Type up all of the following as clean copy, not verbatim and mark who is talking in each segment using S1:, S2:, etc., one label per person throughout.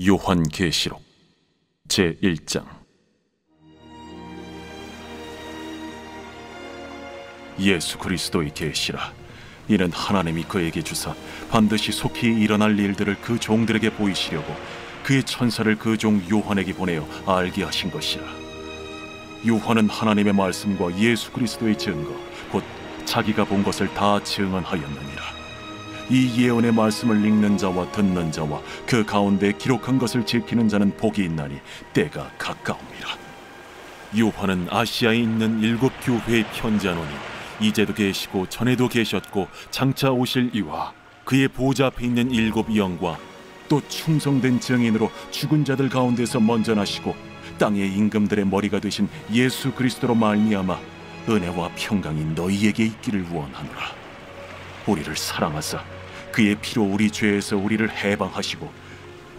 S1: 요한계시록 제1장. 예수 그리스도의 계시라. 이는 하나님이 그에게 주사 반드시 속히 일어날 일들을 그 종들에게 보이시려고 그의 천사를 그 종 요한에게 보내어 알게 하신 것이라. 요한은 하나님의 말씀과 예수 그리스도의 증거 곧 자기가 본 것을 다 증언하였느니라. 이 예언의 말씀을 읽는 자와 듣는 자와 그 가운데 기록한 것을 지키는 자는 복이 있나니 때가 가까움이라. 요한은 아시아에 있는 7 교회에 편지하노니 이제도 계시고 전에도 계셨고 장차 오실 이와 그의 보좌 앞에 있는 7 영과 또 충성된 증인으로 죽은 자들 가운데서 먼저 나시고 땅의 임금들의 머리가 되신 예수 그리스도로 말미암아 은혜와 평강이 너희에게 있기를 원하노라. 우리를 사랑하사 그의 피로 우리 죄에서 우리를 해방하시고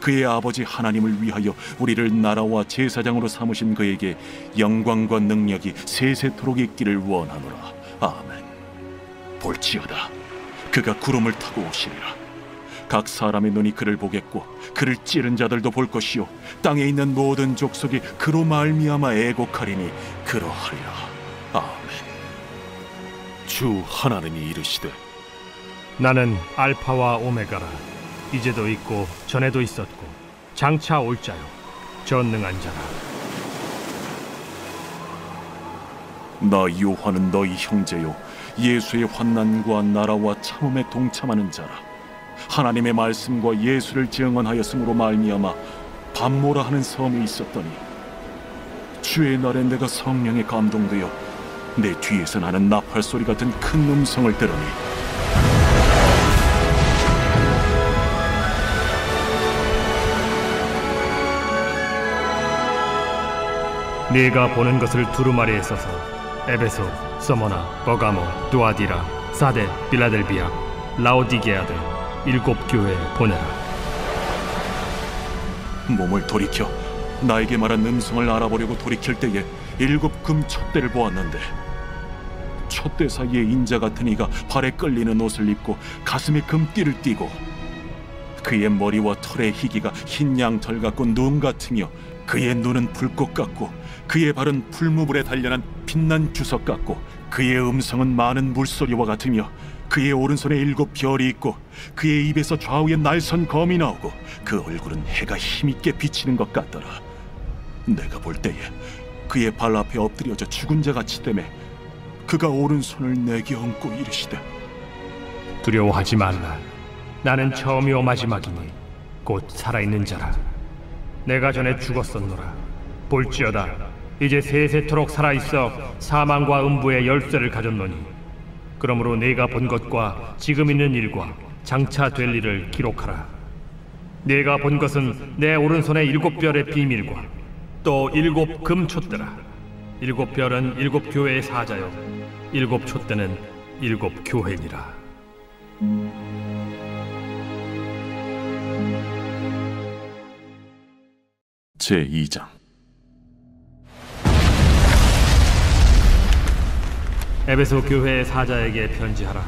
S1: 그의 아버지 하나님을 위하여 우리를 나라와 제사장으로 삼으신 그에게 영광과 능력이 세세토록 있기를 원하노라. 아멘. 볼지어다, 그가 구름을 타고 오시리라. 각 사람의 눈이 그를 보겠고 그를 찌른 자들도 볼 것이요 땅에 있는 모든 족속이 그로 말미암아 애곡하리니 그러하리라. 아멘. 주 하나님이 이르시되
S2: 나는 알파와 오메가라. 이제도 있고 전에도 있었고 장차 올 자요 전능한 자라.
S1: 나 요한은 너희 형제요 예수의 환난과 나라와 참음에 동참하는 자라. 하나님의 말씀과 예수를 증언하였으므로 말미암아 밤모라 하는 섬에 있었더니 주의 날에 내가 성령에 감동되어 내 뒤에서 나는 나팔 소리 같은 큰 음성을 들으니
S2: 네가 보는 것을 두루마리에 써서 에베소, 서머나, 버가모, 두아디라, 사데, 빌라델비아, 라오디게아들 7 교회에 보내라.
S1: 몸을 돌이켜 나에게 말한 음성을 알아보려고 돌이킬 때에 7 금 촛대를 보았는데 촛대 사이에 인자 같은 이가 발에 끌리는 옷을 입고 가슴에 금띠를 띠고 그의 머리와 털의 희기가 흰 양털 같고 눈 같으며 그의 눈은 불꽃 같고 그의 발은 풀무불에 단련한 빛난 주석 같고 그의 음성은 많은 물소리와 같으며 그의 오른손에 7 별이 있고 그의 입에서 좌우에 날선 검이 나오고 그 얼굴은 해가 힘있게 비치는 것 같더라. 내가 볼 때에 그의 발 앞에 엎드려져 죽은 자같이 되매 그가 오른손을 내게 얹고 이르시되
S2: 두려워하지 말라. 나는 처음이요 마지막이니 곧 살아있는 자라. 내가 전에 죽었었노라. 볼지어다, 이제 세세토록 살아있어 사망과 음부의 열쇠를 가졌노니 그러므로 내가 본 것과 지금 있는 일과 장차 될 일을 기록하라. 내가 본 것은 내 오른손의 7 별의 비밀과 또 7 금촛대라. 7 별은 7 교회의 사자요 7 촛대는 7 교회니라.
S1: 제2장.
S2: 에베소 교회의 사자에게 편지하라.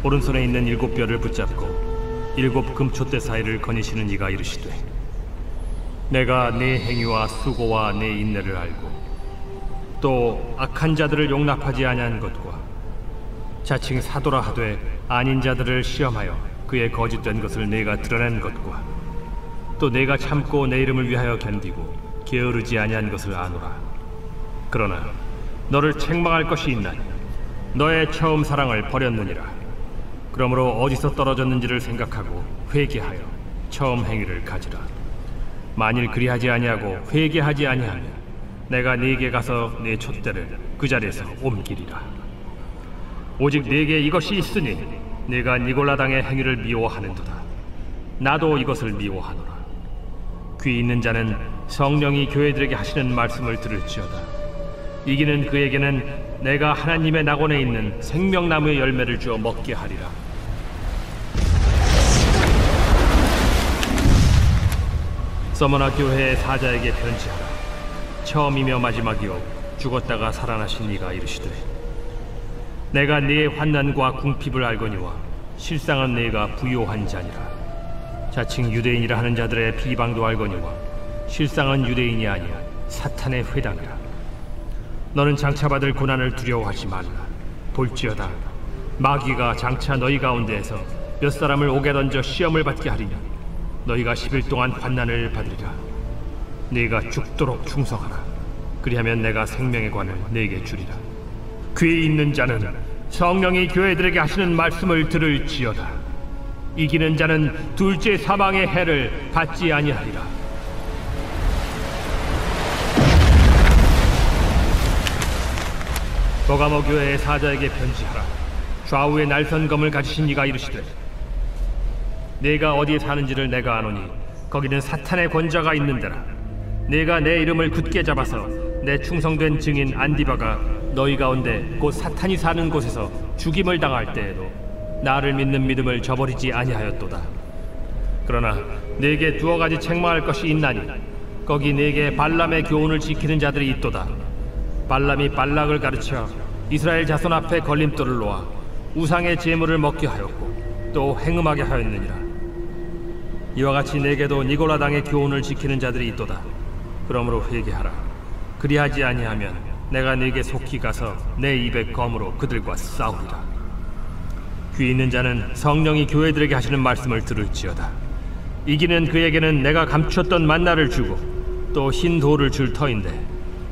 S2: 오른손에 있는 7 별을 붙잡고 7 금촛대 사이를 거니시는 이가 이르시되 내가 네 행위와 수고와 네 인내를 알고 또 악한 자들을 용납하지 아니한 것과 자칭 사도라 하되 아닌 자들을 시험하여 그의 거짓된 것을 내가 드러낸 것과 또 내가 참고 내 이름을 위하여 견디고 게으르지 아니한 것을 아노라. 그러나 너를 책망할 것이 있나니 너의 처음 사랑을 버렸느니라. 그러므로 어디서 떨어졌는지를 생각하고 회개하여 처음 행위를 가지라. 만일 그리하지 아니하고 회개하지 아니하면 내가 네게 가서 네 촛대를 그 자리에서 옮기리라. 오직 네게 이것이 있으니 네가 니골라 당의 행위를 미워하는도다. 나도 이것을 미워하노라. 귀 있는 자는 성령이 교회들에게 하시는 말씀을 들을지어다. 이기는 그에게는 내가 하나님의 낙원에 있는 생명나무의 열매를 주어 먹게 하리라. 서머나 교회의 사자에게 편지하라. 처음이며 마지막이요 죽었다가 살아나신 이가 이르시되 내가 네의 환난과 궁핍을 알거니와 실상은 네가 부요한 자니라. 자칭 유대인이라 하는 자들의 비방도 알거니와 실상은 유대인이 아니야 사탄의 회당이라. 너는 장차 받을 고난을 두려워하지 말라. 볼지어다 마귀가 장차 너희 가운데에서 몇 사람을 옥에 던져 시험을 받게 하리니 너희가 10일 동안 환난을 받으리라. 네가 죽도록 충성하라. 그리하면 내가 생명의 관을 네게 주리라. 귀 있는 자는 성령이 교회들에게 하시는 말씀을 들을지어다. 이기는 자는 둘째 사망의 해를 받지 아니하리라. 버가모 교회의 사자에게 편지하라. 좌우에 날선 검을 가지신 이가 이르시되 네가 어디에 사는지를 내가 아노니 거기는 사탄의 권자가 있는 데라. 네가 내 이름을 굳게 잡아서 내 충성된 증인 안디바가 너희 가운데 곧 사탄이 사는 곳에서 죽임을 당할 때에도 나를 믿는 믿음을 저버리지 아니하였도다. 그러나 네게 두어 가지 책망할 것이 있나니 거기 네게 발람의 교훈을 지키는 자들이 있도다. 발람이 발락을 가르쳐 이스라엘 자손 앞에 걸림돌을 놓아 우상의 제물을 먹게 하였고 또 행음하게 하였느니라. 이와 같이 네게도 니골라당의 교훈을 지키는 자들이 있도다. 그러므로 회개하라. 그리하지 아니하면 내가 네게 속히 가서 내 입의 검으로 그들과 싸우리라. 귀 있는 자는 성령이 교회들에게 하시는 말씀을 들을지어다. 이기는 그에게는 내가 감추었던 만나를 주고 또 흰 돌을 줄 터인데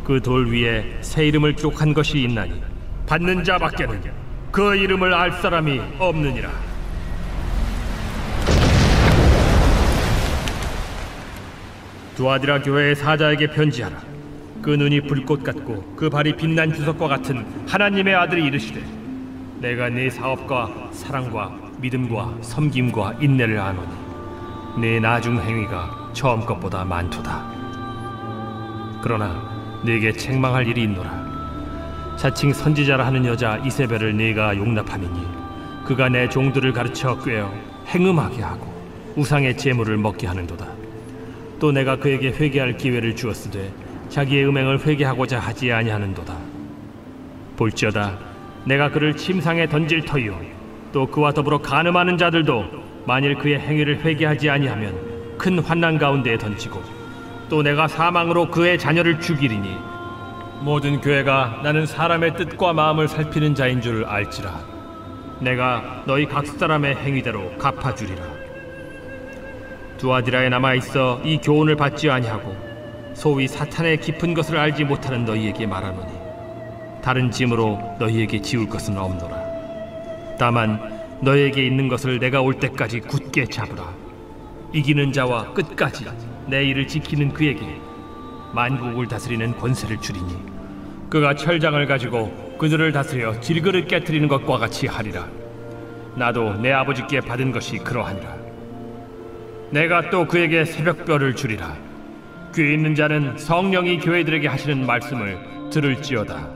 S2: 그 돌 위에 새 이름을 기록한 것이 있나니 받는 자밖에는 그 이름을 알 사람이 없느니라. 두아디라 교회의 사자에게 편지하라. 그 눈이 불꽃 같고 그 발이 빛난 주석과 같은 하나님의 아들이 이르시되 내가 네 사업과 사랑과 믿음과 섬김과 인내를 아노니 네 나중 행위가 처음 것보다 많도다. 그러나 네게 책망할 일이 있노라. 자칭 선지자라 하는 여자 이세벨을 네가 용납함이니 그가 내 종들을 가르쳐 꾀어 행음하게 하고 우상의 제물을 먹게 하는도다. 또 내가 그에게 회개할 기회를 주었으되 자기의 음행을 회개하고자 하지 아니하는도다. 볼지어다 내가 그를 침상에 던질 터이요 또 그와 더불어 간음하는 자들도 만일 그의 행위를 회개하지 아니하면 큰 환난 가운데에 던지고 또 내가 사망으로 그의 자녀를 죽이리니 모든 교회가 나는 사람의 뜻과 마음을 살피는 자인 줄 알지라. 내가 너희 각 사람의 행위대로 갚아주리라. 두아디라에 남아있어 이 교훈을 받지 아니하고 소위 사탄의 깊은 것을 알지 못하는 너희에게 말하노니 다른 짐으로 너희에게 지울 것은 없노라. 다만 너희에게 있는 것을 내가 올 때까지 굳게 잡으라. 이기는 자와 끝까지 내 일을 지키는 그에게 만국을 다스리는 권세를 주리니 그가 철장을 가지고 그들을 다스려 질그릇 깨트리는 것과 같이 하리라. 나도 내 아버지께 받은 것이 그러하니라. 내가 또 그에게 새벽별을 주리라. 귀 있는 자는 성령이 교회들에게 하시는 말씀을 들을지어다.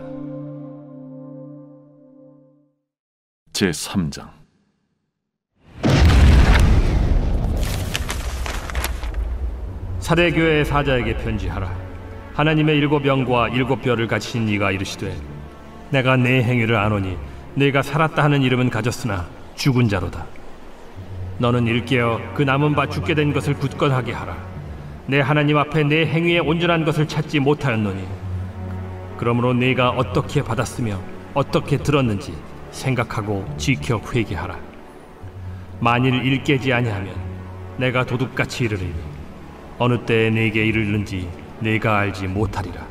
S1: 제3장.
S2: 사대교회의 사자에게 편지하라. 하나님의 7영과 7별을 가지신 이가 이르시되 내가 네 행위를 아노니 네가 살았다 하는 이름은 가졌으나 죽은 자로다. 너는 일깨어 그 남은 바 죽게 된 것을 굳건하게 하라. 내 하나님 앞에 내 행위의 온전한 것을 찾지 못하였노니 그러므로 네가 어떻게 받았으며 어떻게 들었는지 생각하고 지켜 회개하라. 만일 일깨지 아니하면 내가 도둑같이 이르리니 어느 때에 네게 이르는지 네가 알지 못하리라.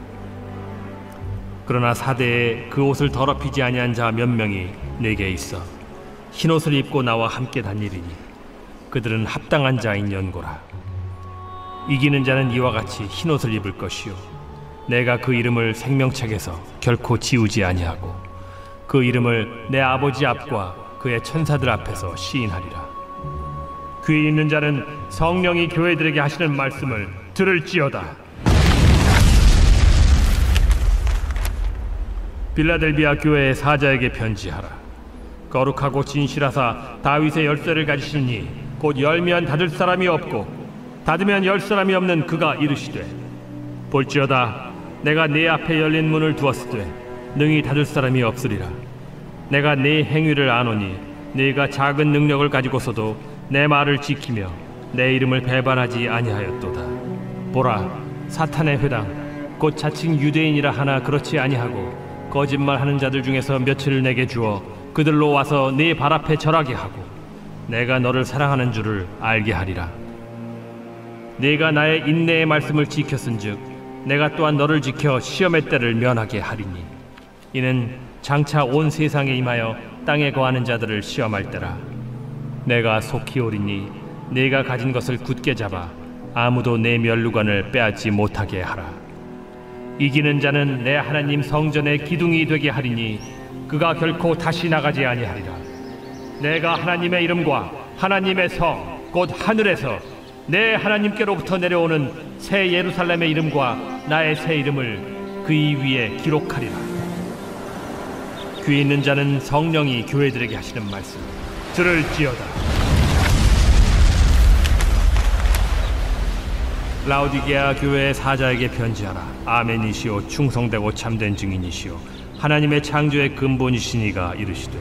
S2: 그러나 사대에 그 옷을 더럽히지 아니한 자 몇 명이 네게 있어 흰옷을 입고 나와 함께 다니리니 그들은 합당한 자인 연고라. 이기는 자는 이와 같이 흰옷을 입을 것이요 내가 그 이름을 생명책에서 결코 지우지 아니하고 그 이름을 내 아버지 앞과 그의 천사들 앞에서 시인하리라. 귀 있는 자는 성령이 교회들에게 하시는 말씀을 들을지어다. 빌라델비아 교회의 사자에게 편지하라. 거룩하고 진실하사 다윗의 열쇠를 가지시니 곧 열면 닫을 사람이 없고 닫으면 열 사람이 없는 그가 이르시되 볼지어다 내가 네 앞에 열린 문을 두었으되 능히 닫을 사람이 없으리라. 내가 네 행위를 아노니 네가 작은 능력을 가지고서도 내 말을 지키며 내 이름을 배반하지 아니하였도다. 보라, 사탄의 회당 곧 자칭 유대인이라 하나 그렇지 아니하고 거짓말하는 자들 중에서 며칠을 내게 주어 그들로 와서 네 발 앞에 절하게 하고 내가 너를 사랑하는 줄을 알게 하리라. 네가 나의 인내의 말씀을 지켰은즉 내가 또한 너를 지켜 시험의 때를 면하게 하리니 이는 장차 온 세상에 임하여 땅에 거하는 자들을 시험할 때라. 내가 속히 오리니 네가 가진 것을 굳게 잡아 아무도 내 면류관을 빼앗지 못하게 하라. 이기는 자는 내 하나님 성전의 기둥이 되게 하리니 그가 결코 다시 나가지 아니하리라. 내가 하나님의 이름과 하나님의 성 곧 하늘에서 내 하나님께로부터 내려오는 새 예루살렘의 이름과 나의 새 이름을 그이 위에 기록하리라. 귀 있는 자는 성령이 교회들에게 하시는 말씀 들을지어다. 라오디게아 교회의 사자에게 편지하라. 아멘이시오 충성되고 참된 증인이시오 하나님의 창조의 근본이신 이가 이르시되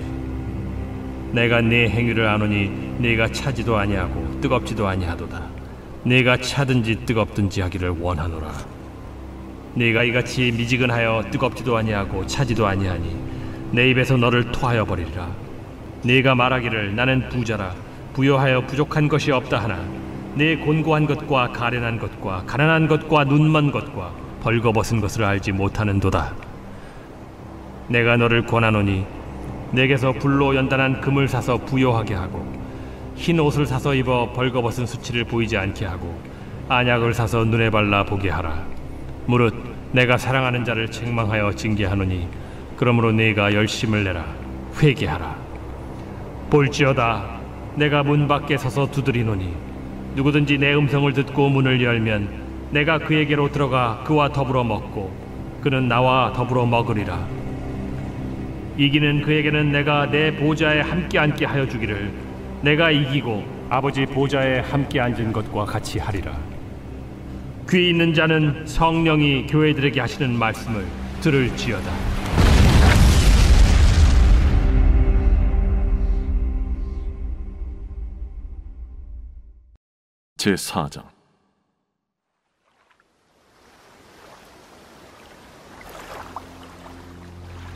S2: 내가 네 행위를 아노니 네가 차지도 아니하고 뜨겁지도 아니하도다. 네가 차든지 뜨겁든지 하기를 원하노라. 네가 이같이 미지근하여 뜨겁지도 아니하고 차지도 아니하니 내 입에서 너를 토하여 버리리라. 네가 말하기를 나는 부자라 부요하여 부족한 것이 없다 하나 네 곤고한 것과 가련한 것과 가난한 것과 눈먼 것과 벌거벗은 것을 알지 못하는도다. 내가 너를 권하노니 내게서 불로 연단한 금을 사서 부요하게 하고 흰 옷을 사서 입어 벌거벗은 수치를 보이지 않게 하고 안약을 사서 눈에 발라 보게 하라. 무릇 내가 사랑하는 자를 책망하여 징계하노니 그러므로 네가 열심을 내라. 회개하라. 볼지어다 내가 문 밖에 서서 두드리노니 누구든지 내 음성을 듣고 문을 열면 내가 그에게로 들어가 그와 더불어 먹고 그는 나와 더불어 먹으리라. 이기는 그에게는 내가 내 보좌에 함께 앉게 하여 주기를 내가 이기고 아버지 보좌에 함께 앉은 것과 같이 하리라. 귀 있는 자는 성령이 교회들에게 하시는 말씀을 들을지어다.
S1: 제4장.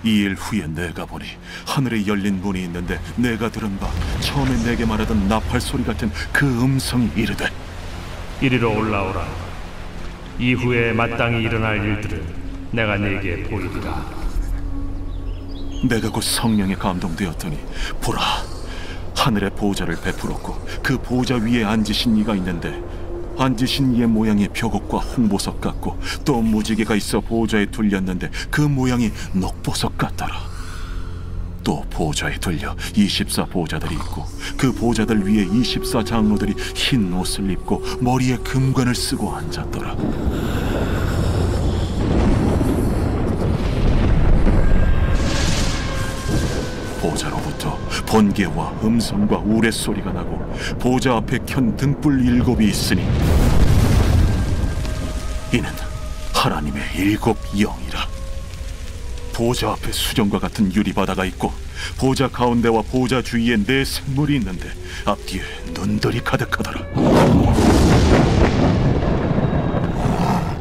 S1: 이 일 후에 내가 보니 하늘에 열린 문이 있는데 내가 들은 바 처음에 내게 말하던 나팔 소리 같은 그 음성이 이르되
S2: 이리로 올라오라. 이후에 마땅히 일어날 일들을 내가 네게 보이리라.
S1: 내가 곧 성령에 감동되었더니 보라, 하늘에 보좌를 베풀었고 그 보좌 위에 앉으신 이가 있는데 앉으신 이의 모양이 벽옥과 홍보석 같고 또 무지개가 있어 보좌에 둘렸는데 그 모양이 녹보석 같더라. 또 보좌에 둘려 24 보좌들이 있고 그 보좌들 위에 24 장로들이 흰 옷을 입고 머리에 금관을 쓰고 앉았더라. 보좌로부터 번개와 음성과 우레소리가 나고 보좌 앞에 켠 등불 7이 있으니 이는 하나님의 7 영이라. 보좌 앞에 수정과 같은 유리바다가 있고 보좌 가운데와 보좌 주위에 4 생물이 있는데 앞뒤에 눈들이 가득하더라.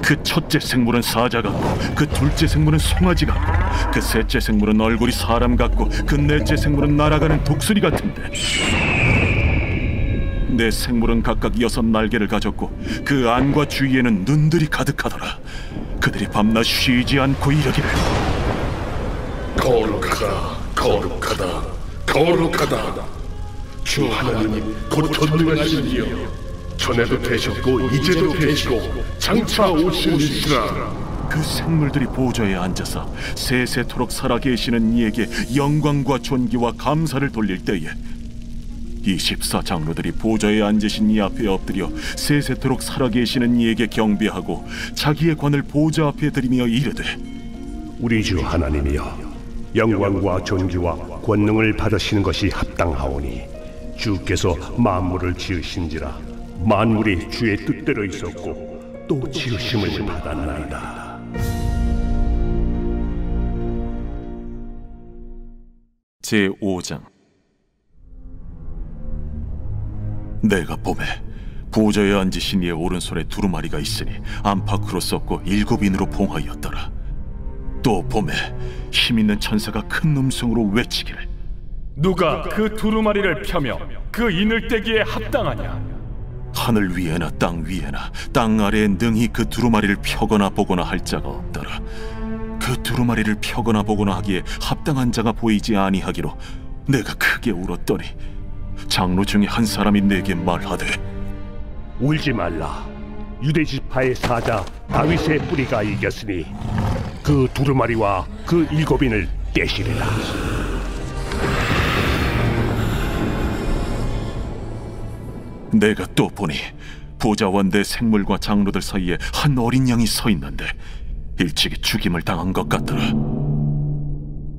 S1: 그 첫째 생물은 사자 같고 그 둘째 생물은 송아지 같고 그 셋째 생물은 얼굴이 사람 같고 그 넷째 생물은 날아가는 독수리 같은데 4 생물은 각각 6 날개를 가졌고 그 안과 주위에는 눈들이 가득하더라. 그들이 밤낮 쉬지 않고 이르기를
S3: 거룩하다, 거룩하다, 거룩하다. 주 하나님 곧 전능하신 이여, 전에도 되셨고 이제도 되시고 장차 오실 이시라.
S1: 그 생물들이 보좌에 앉아서 세세토록 살아계시는 이에게 영광과 존귀와 감사를 돌릴 때에 24 장로들이 보좌에 앉으신 이 앞에 엎드려 세세토록 살아계시는 이에게 경배하고 자기의 관을 보좌 앞에 들이며 이르되
S4: 우리 주 하나님이여, 영광과 존귀와 권능을 받으시는 것이 합당하오니 주께서 만물을 지으신지라 만물이 주의 뜻대로 있었고 또 지으심을 받았나이다.
S1: 제5장. 내가 봄에 보좌에 앉으신 이의 오른손에 두루마리가 있으니 안팎으로 썼고 7인으로 봉하였더라. 또 보매 힘있는 천사가 큰 음성으로 외치기를
S5: 누가 그 두루마리를 펴며 그 인을 떼기에 합당하냐?
S1: 하늘 위에나 땅 위에나 땅 아래에 능히 그 두루마리를 펴거나 보거나 할 자가 없더라. 그 두루마리를 펴거나 보거나 하기에 합당한 자가 보이지 아니하기로 내가 크게 울었더니 장로 중에 한 사람이 내게 말하되
S4: 울지 말라. 유대 지파의 사자 다윗의 뿌리가 이겼으니 그 두루마리와 그 7인을 떼시리라.
S1: 내가 또 보니 보좌와 내 생물과 장로들 사이에 한 어린 양이 서 있는데 일찍이 죽임을 당한 것 같더라.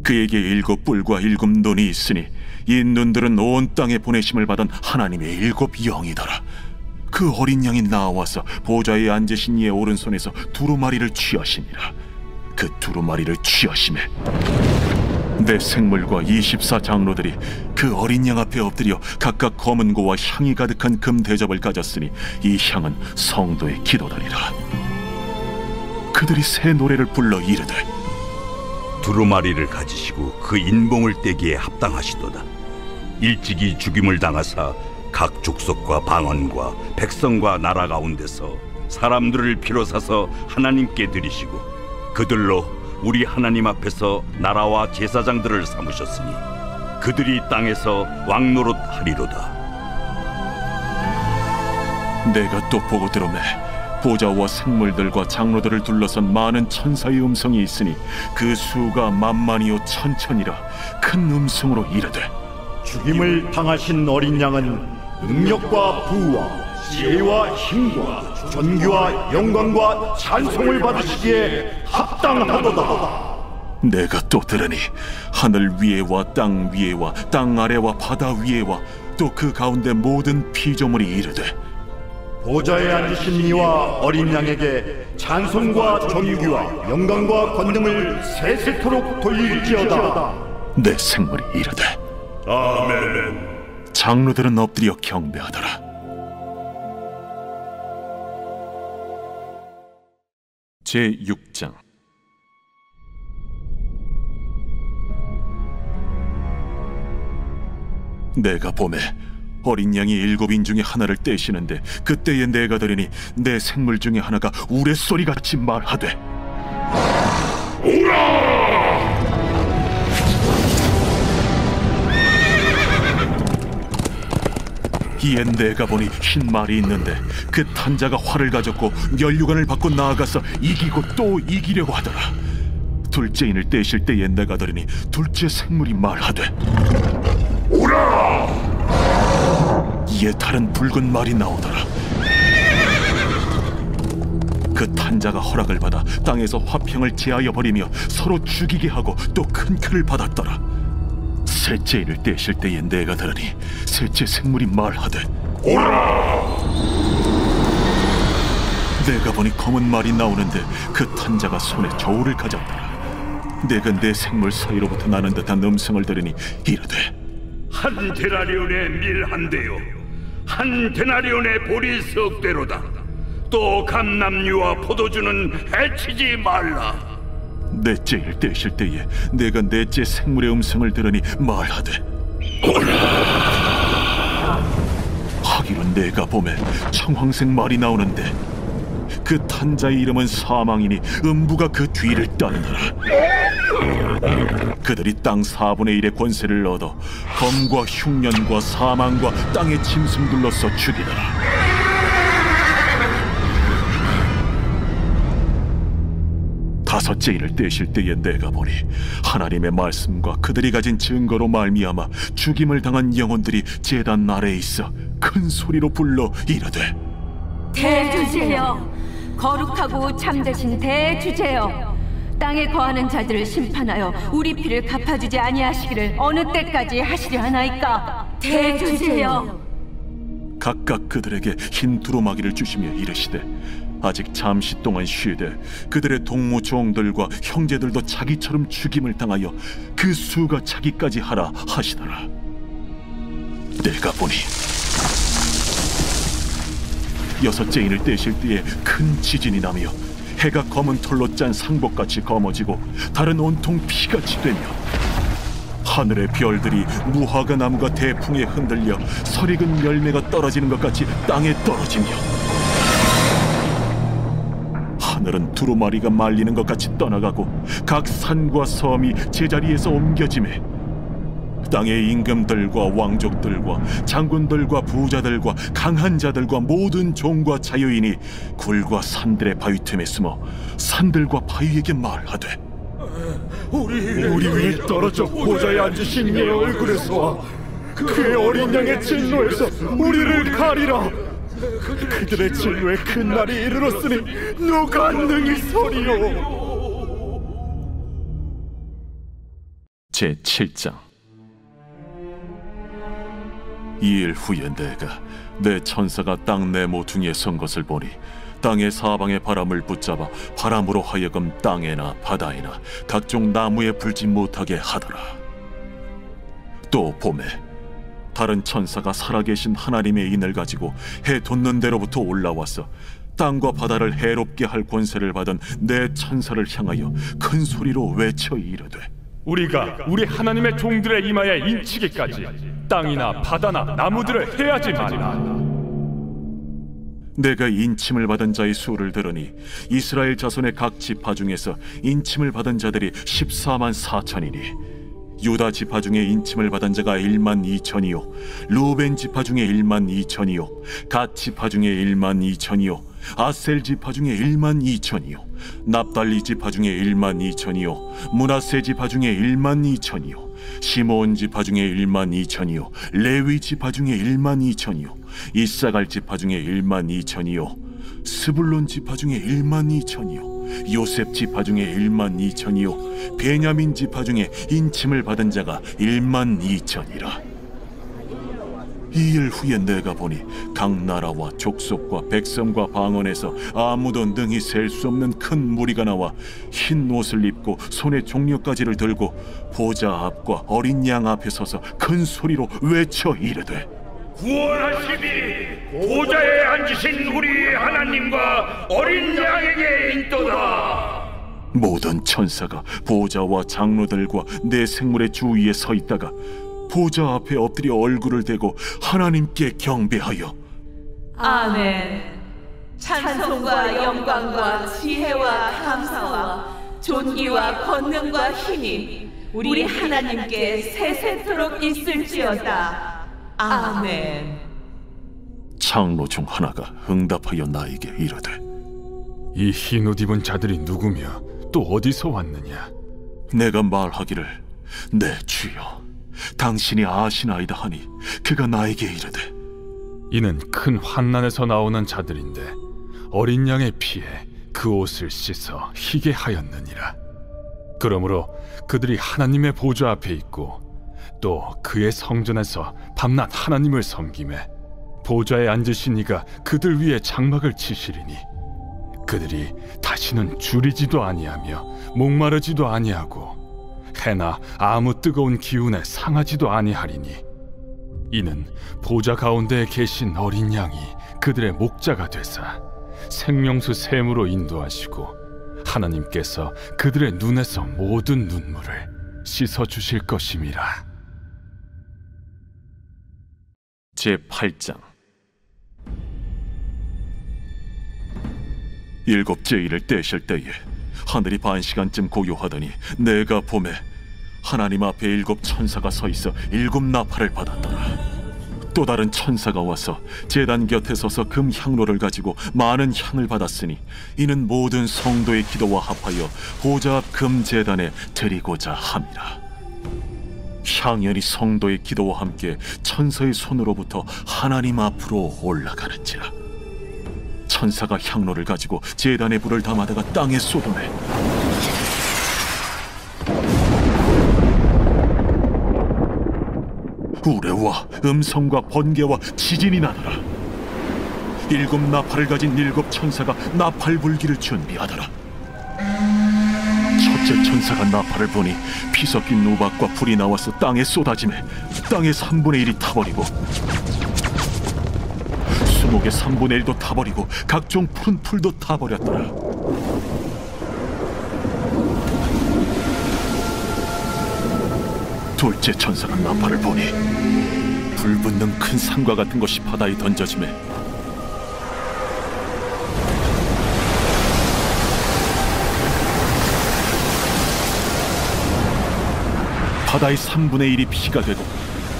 S1: 그에게 7뿔과 7눈이 있으니 이 눈들은 온 땅에 보내심을 받은 하나님의 7영이더라. 그 어린 양이 나와서 보좌에 앉으신 이의 오른손에서 두루마리를 취하시니라. 그 두루마리를 취하심에 내 생물과 24장로들이 그 어린 양 앞에 엎드려 각각 검은 고와 향이 가득한 금 대접을 가졌으니 이 향은 성도의 기도다니라. 그들이 새 노래를 불러 이르되
S6: 두루마리를 가지시고 그 인봉을 떼기에 합당하시도다. 일찍이 죽임을 당하사 각 족속과 방언과 백성과 나라 가운데서 사람들을 피로 사서 하나님께 드리시고 그들로 우리 하나님 앞에서 나라와 제사장들을 삼으셨으니 그들이 땅에서 왕노릇 하리로다.
S1: 내가 또 보고 들으매 보좌와 생물들과 장로들을 둘러선 많은 천사의 음성이 있으니 그 수가 만만이요 천천이라 큰 음성으로 이르되
S7: 죽임을 당하신 어린 양은 능력과 부와 지혜와 힘과 존귀와 영광과 찬송을 받으시기에 합당하도다.
S1: 내가 또 들으니 하늘 위에와 땅 위에와 땅 아래와 바다 위에와 또 그 가운데 모든 피조물이 이르되
S7: 보좌에 앉으신 이와 어린 양에게 찬송과 존귀와 영광과 권능을 세세토록 돌릴지어다.
S1: 내 생물이 이르되
S3: 아멘.
S1: 장로들은 엎드려 경배하더라. 제6장. 내가 보매 어린 양이 7인 중에 하나를 떼시는데 그때에 내가 들으니 내 생물 중에 하나가 우레소리같이 말하되 이에 내가 보니 흰 말이 있는데 그 탄자가 활을 가졌고 면류관을 받고 나아가서 이기고 또 이기려고 하더라. 둘째 인을 떼실 때에 내가 들으니 둘째 생물이 말하되 오라! 이에 다른 붉은 말이 나오더라. 그 탄자가 허락을 받아 땅에서 화평을 제하여 버리며 서로 죽이게 하고 또 큰 칼을 받았더라. 셋째 인을 떼실 때에 내가 들으니 셋째 생물이 말하되 오라! 내가 보니 검은 말이 나오는데 그 탄자가 손에 저울을 가졌더라. 내가 내 생물 사이로부터 나는 듯한 음성을 들으니 이르되
S6: 한 데나리온의 밀 한 대요 한 데나리온의 보리 석 대로다. 또 감람류와 포도주는 해치지 말라.
S1: 넷째 일 떼실 때에 내가 넷째 생물의 음성을 들으니 말하되 오라! 하기로 내가 보매 청황색 말이 나오는데 그 탄자의 이름은 사망이니 음부가 그 뒤를 따르더라. 그들이 땅 4분의 1의 권세를 얻어 검과 흉년과 사망과 땅의 짐승들로서 죽이더라. 다섯째 인을 떼실 때에 내가 보니 하나님의 말씀과 그들이 가진 증거로 말미암아 죽임을 당한 영혼들이 제단 아래에 있어 큰 소리로 불러 이르되
S8: 대주제여, 거룩하고 참되신 대주제여, 땅에 거하는 자들을 심판하여 우리 피를 갚아주지 아니하시기를 어느 때까지 하시려 하나이까. 대주제여.
S1: 각각 그들에게 흰 두루마기를 주시며 이르시되 아직 잠시 동안 쉬되 그들의 동무 종들과 형제들도 자기처럼 죽임을 당하여 그 수가 차기까지 하라 하시더라. 내가 보니 여섯째 인을 떼실 때에 큰 지진이 나며 해가 검은 털로 짠 상복같이 검어지고 달은 온통 피같이 되며 하늘의 별들이 무화과 나무가 대풍에 흔들려 설익은 열매가 떨어지는 것 같이 땅에 떨어지며 하늘은 두루마리가 말리는 것 같이 떠나가고 각 산과 섬이 제자리에서 옮겨지매 땅의 임금들과 왕족들과 장군들과 부자들과 강한 자들과 모든 종과 자유인이 굴과 산들의 바위 틈에 숨어 산들과 바위에게 말하되
S3: 우리 위에 떨어져 보좌에 앉으신 이의 얼굴에서와 그의 어린 양의 진노에서 우리를 가리라. 그들의 진노의 큰 날이 이르렀으니 누가 능히 서리요.
S1: 제7장. 이일 후에 내가 내 천사가 땅 내 모퉁이에 선 것을 보니 땅의 사방의 바람을 붙잡아 바람으로 하여금 땅에나 바다에나 각종 나무에 불지 못하게 하더라. 또 봄에 다른 천사가 살아계신 하나님의 인을 가지고 해 돋는 데로부터 올라와서 땅과 바다를 해롭게 할 권세를 받은 내 천사를 향하여 큰 소리로 외쳐 이르되
S5: 우리가 우리 하나님의 종들의 이마에 인치기까지 땅이나 바다나 나무들을 해하지 말라.
S1: 내가 인침을 받은 자의 수를 들으니 이스라엘 자손의 각 지파 중에서 인침을 받은 자들이 14만 4천이니 유다 지파 중에 인침을 받은 자가 1만 2천이요 루벤 지파 중에 1만 2천이요 갓 지파 중에 1만 2천이요 아셀 지파 중에 1만 2천이요 납달리 지파 중에 1만 2천이요 므낫세 지파 중에 1만 2천이요 시므온 지파 중에 1만 2천이요 레위 지파 중에 1만 2천이요 이사갈 지파 중에 1만 2천이요 스불론 지파 중에 1만 2천이요 요셉 지파 중에 1만 2천이요 베냐민 지파 중에 인침을 받은 자가 1만 2천이라. 이일 후에 내가 보니 각 나라와 족속과 백성과 방언에서 아무도 능히 셀 수 없는 큰 무리가 나와 흰 옷을 입고 손에 종려가지를 들고 보좌 앞과 어린 양 앞에 서서 큰 소리로 외쳐 이르되
S6: 구원하시니 보좌에 앉으신 우리 하나님과 어린 양에게 있도다.
S1: 모든 천사가 보좌와 장로들과 내 생물의 주위에 서 있다가 보좌 앞에 엎드려 얼굴을 대고 하나님께 경배하여
S9: 아멘. 찬송과 영광과 지혜와 감사와 존귀와 권능과 힘이 우리 하나님께 세세토록 있을지어다. 아멘.
S1: 장로 중 하나가 응답하여 나에게 이르되
S3: 이 흰 옷 입은 자들이 누구며 또 어디서 왔느냐?
S1: 내가 말하기를 내 주여 당신이 아시나이다 하니 그가 나에게 이르되
S3: 이는 큰 환난에서 나오는 자들인데 어린 양의 피에 그 옷을 씻어 희게 하였느니라. 그러므로 그들이 하나님의 보좌 앞에 있고 또 그의 성전에서 밤낮 하나님을 섬기매 보좌에 앉으신 이가 그들 위에 장막을 치시리니 그들이 다시는 줄이지도 아니하며 목마르지도 아니하고 해나 아무 뜨거운 기운에 상하지도 아니하리니 이는 보좌 가운데에 계신 어린 양이 그들의 목자가 되사 생명수 샘으로 인도하시고 하나님께서 그들의 눈에서 모든 눈물을 씻어주실 것임이라.
S1: 제8장. 일곱째 일을 떼실 때에 하늘이 반시간쯤 고요하더니 내가 보매 하나님 앞에 7 천사가 서 있어 7 나팔을 받았더라. 또 다른 천사가 와서 제단 곁에 서서 금 향로를 가지고 많은 향을 받았으니 이는 모든 성도의 기도와 합하여 보좌 앞 금 제단에 드리고자 함이라. 향연이 성도의 기도와 함께 천사의 손으로부터 하나님 앞으로 올라가는지라. 천사가 향로를 가지고 제단에 불을 담아다가 땅에 쏟으매 우레와 음성과 번개와 지진이 나더라. 7 나팔을 가진 7 천사가 나팔 불기를 준비하더라. 첫째 천사가 나팔을 보니 피 섞인 우박과 불이 나와서 땅에 쏟아지매 땅의 3분의 1이 타버리고 20 수목의 3분의 1도 타버리고 각종 푸른 풀도 타버렸더라. 둘째 천사가 나팔을 보니 불붙는 큰 산과 같은 것이 바다에 던져지매 바다의 3분의 1이 피가 되고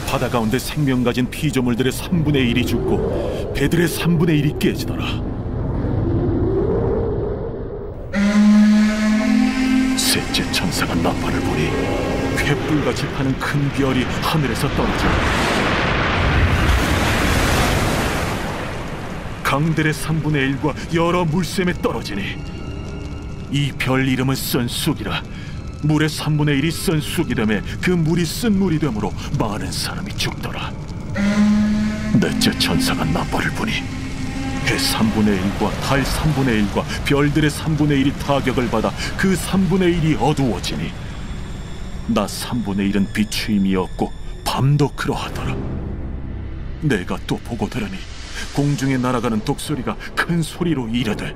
S1: 바다 가운데 생명 가진 피조물들의 3분의 1이 죽고 배들의 3분의 1이 깨지더라. 셋째 천사가 나팔을 보니 횃불같이 타는 큰 별이 하늘에서 떨어져 강들의 3분의 1과 여러 물샘에 떨어지니 이 별 이름은 쓴 쑥이라. 물의 3분의 1이 쓴 쑥이 되매 그 물이 쓴 물이 되므로 많은 사람이 죽더라. 넷째 천사가 나팔을 부니 해 3분의 1과 달 3분의 1과 별들의 3분의 1이 타격을 받아 그 3분의 1이 어두워지니 낮 3분의 1은 비추임이 없고 밤도 그러하더라. 내가 또 보고 들으니 공중에 날아가는 독소리가 큰 소리로 이르되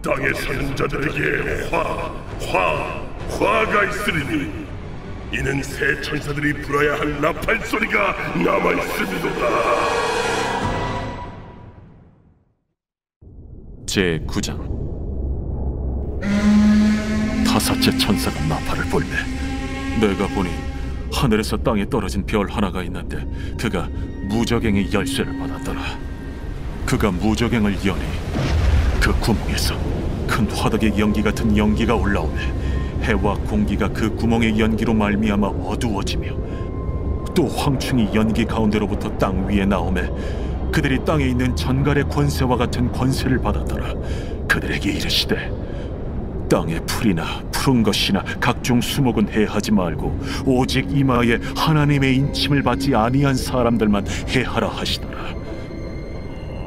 S6: 땅에 사는 자들에게 화가 있으리니 이는 새 천사들이 불어야 할 나팔 소리가 남아있음이로다.
S1: 제9장 다섯째 천사가 나팔을 불매 내가 보니 하늘에서 땅에 떨어진 별 하나가 있는데 그가 무저갱의 열쇠를 받았더라. 그가 무저갱을 여니 그 구멍에서 큰 화덕의 연기 같은 연기가 올라오매 해와 공기가 그 구멍의 연기로 말미암아 어두워지며 또 황충이 연기 가운데로부터 땅 위에 나오매 그들이 땅에 있는 전갈의 권세와 같은 권세를 받았더라. 그들에게 이르시되 땅의 풀이나 푸른 것이나 각종 수목은 해하지 말고 오직 이마에 하나님의 인침을 받지 아니한 사람들만 해하라 하시더라.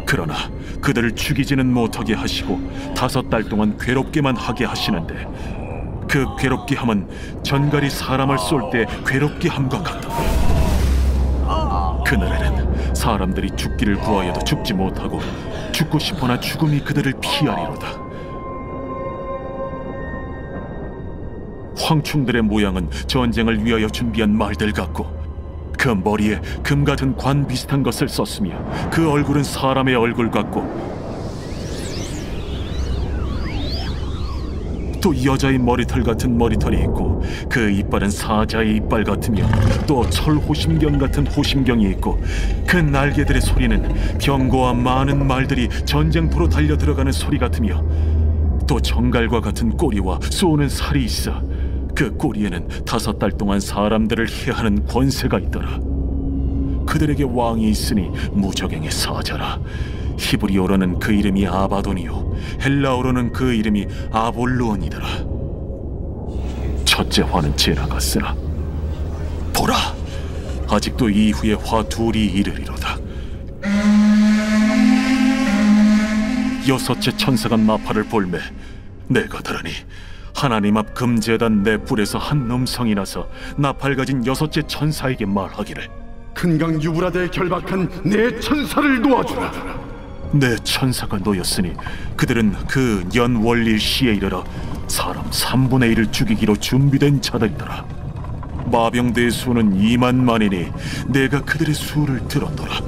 S1: 그러나 그들을 죽이지는 못하게 하시고 5달 동안 괴롭게만 하게 하시는데 그 괴롭게 함은 전갈이 사람을 쏠 때 괴롭게 함과 같더라. 그날에는 사람들이 죽기를 구하여도 죽지 못하고 죽고 싶으나 죽음이 그들을 피하리로다. 황충들의 모양은 전쟁을 위하여 준비한 말들 같고 그 머리에 금 같은 관 비슷한 것을 썼으며 그 얼굴은 사람의 얼굴 같고 또 여자의 머리털 같은 머리털이 있고 그 이빨은 사자의 이빨 같으며 또 철호심경 같은 호심경이 있고 그 날개들의 소리는 병거와 많은 말들이 전쟁터로 달려 들어가는 소리 같으며 또 정갈과 같은 꼬리와 쏘는 살이 있어 그 꼬리에는 5달 동안 사람들을 해하는 권세가 있더라. 그들에게 왕이 있으니 무저갱의 사자라. 히브리어로는 그 이름이 아바돈이요 헬라어로는 그 이름이 아볼루온이더라. 첫째 화는 지나갔으나 보라, 아직도 이후에 화 둘이 이르리로다. 여섯째 천사가 나팔을 볼매 내가 들으니 하나님 앞 금제단 네 뿔에서 한 음성이 나서 나팔 가진 여섯째 천사에게 말하기를
S7: 큰 강 유브라데에 결박한 네 천사를 놓아주라.
S1: 네 천사가 놓였으니 그들은 그 연월일 시에 이르러 사람 3분의 1을 죽이기로 준비된 자들이더라. 마병대의 수는 2만만이니 내가 그들의 수를 들었더라.